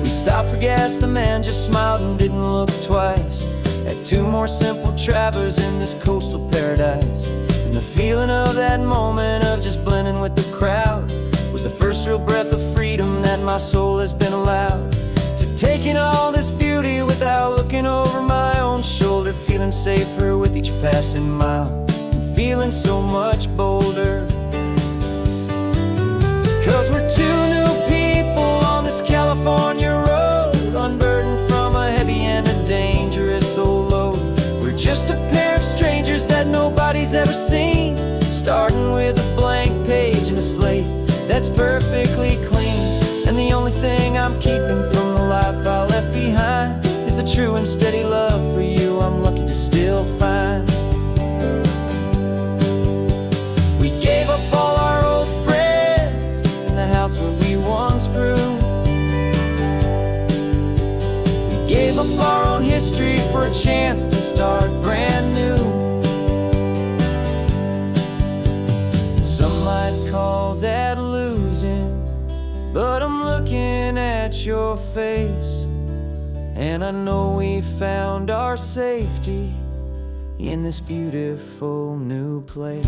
We stopped for gas, the man just smiled and didn't look twice. Had two more simple travelers in this coastal paradise. And the feeling of that moment of just blending with the crowd was the first real breath of freedom that my soul has been allowed. To take in all this beauty without looking over my own shoulder, feeling safer with each passing mile, and feeling so much bolder. 'Cause we're two new people on this California road, unburdened from a heavy and a dangerous old load. We're just a pair of strangers that nobody's ever seen, starting with a blank page and a slate that's perfectly clean. And the only thing I'm keeping from the life I left behind is the true and steady love for you I'm lucky to still find. We gave up all our old friends in the house where we once grew. We gave up our own history for a chance to start brand new. Some might call that losing, but I'm looking at your face, and I know we found our safety in this beautiful new place.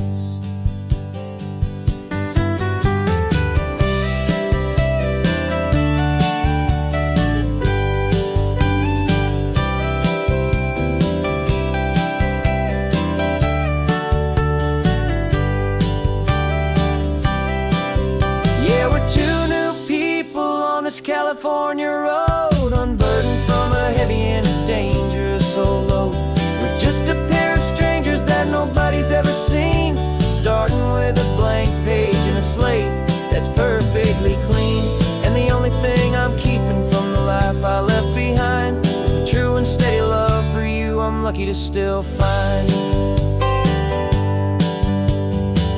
Yeah, we're two new people on this California road, unburdened from a heavy and dangerous old load. We're just a pair of strangers that nobody's ever seen, starting with a blank page and a slate that's perfectly clean. And the only thing I'm keeping from the life I left behind is the true and steady love for you I'm lucky to still find.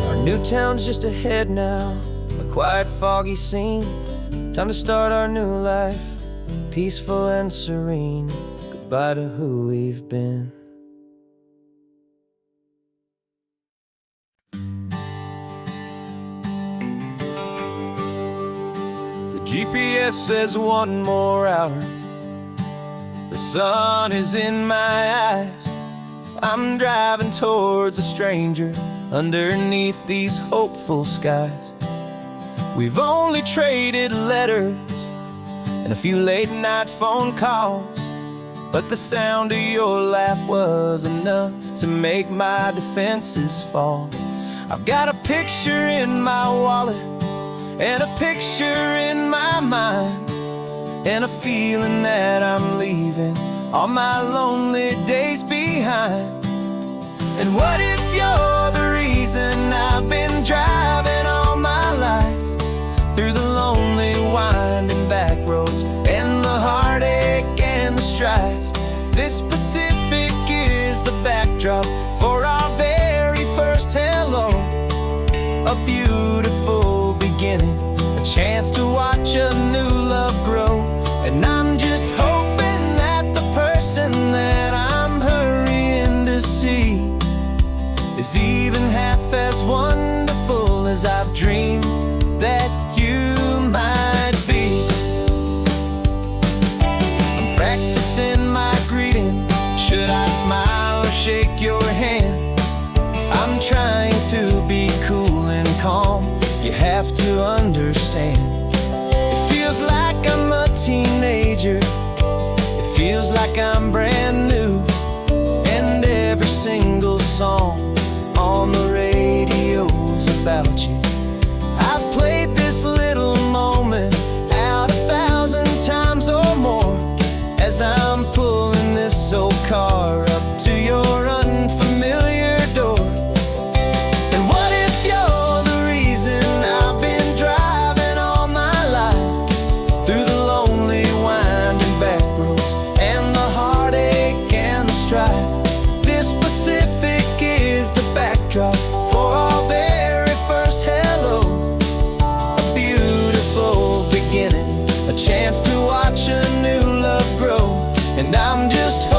Our new town's just ahead now, a quiet, foggy scene. Time to start our new life, peaceful and serene. Goodbye to who we've been. The GPS says one more hour. The sun is in my eyes. I'm driving towards a stranger underneath these hopeful skies. We've only traded letters and a few late night phone calls, but the sound of your laugh was enough to make my defenses fall. I've got a picture in my wallet and a picture in my mind, and a feeling that I'm leaving all my lonely days behind. And what if you're the reason I've been driving all my life, through the lonely winding back roads and the heartache and the strife? This Pacific is the backdrop for our very first hello, a beautiful beginning, a chance to watch a new love grow. And I'm just hoping that the person that I'm hurrying to see is even half as wonderful as I've dreamed that you might be. I'm practicing my greeting. Should I smile or shake your hand? I'm trying to be cool and calm. You have to understand. It feels like I'm a teenager. It feels like I'm brand new. And every single song on the radio's about you. I've played this little moment out 1,000 times or more as I'm pulling this old car up to your unfamiliar door. And what if you're the reason I've been driving all my life, through the lonely winding back roads and the heartache and the strife? This Pacific is the backdrop for our very first hello, a beautiful beginning, a chance to watch a new love grow. And I'm just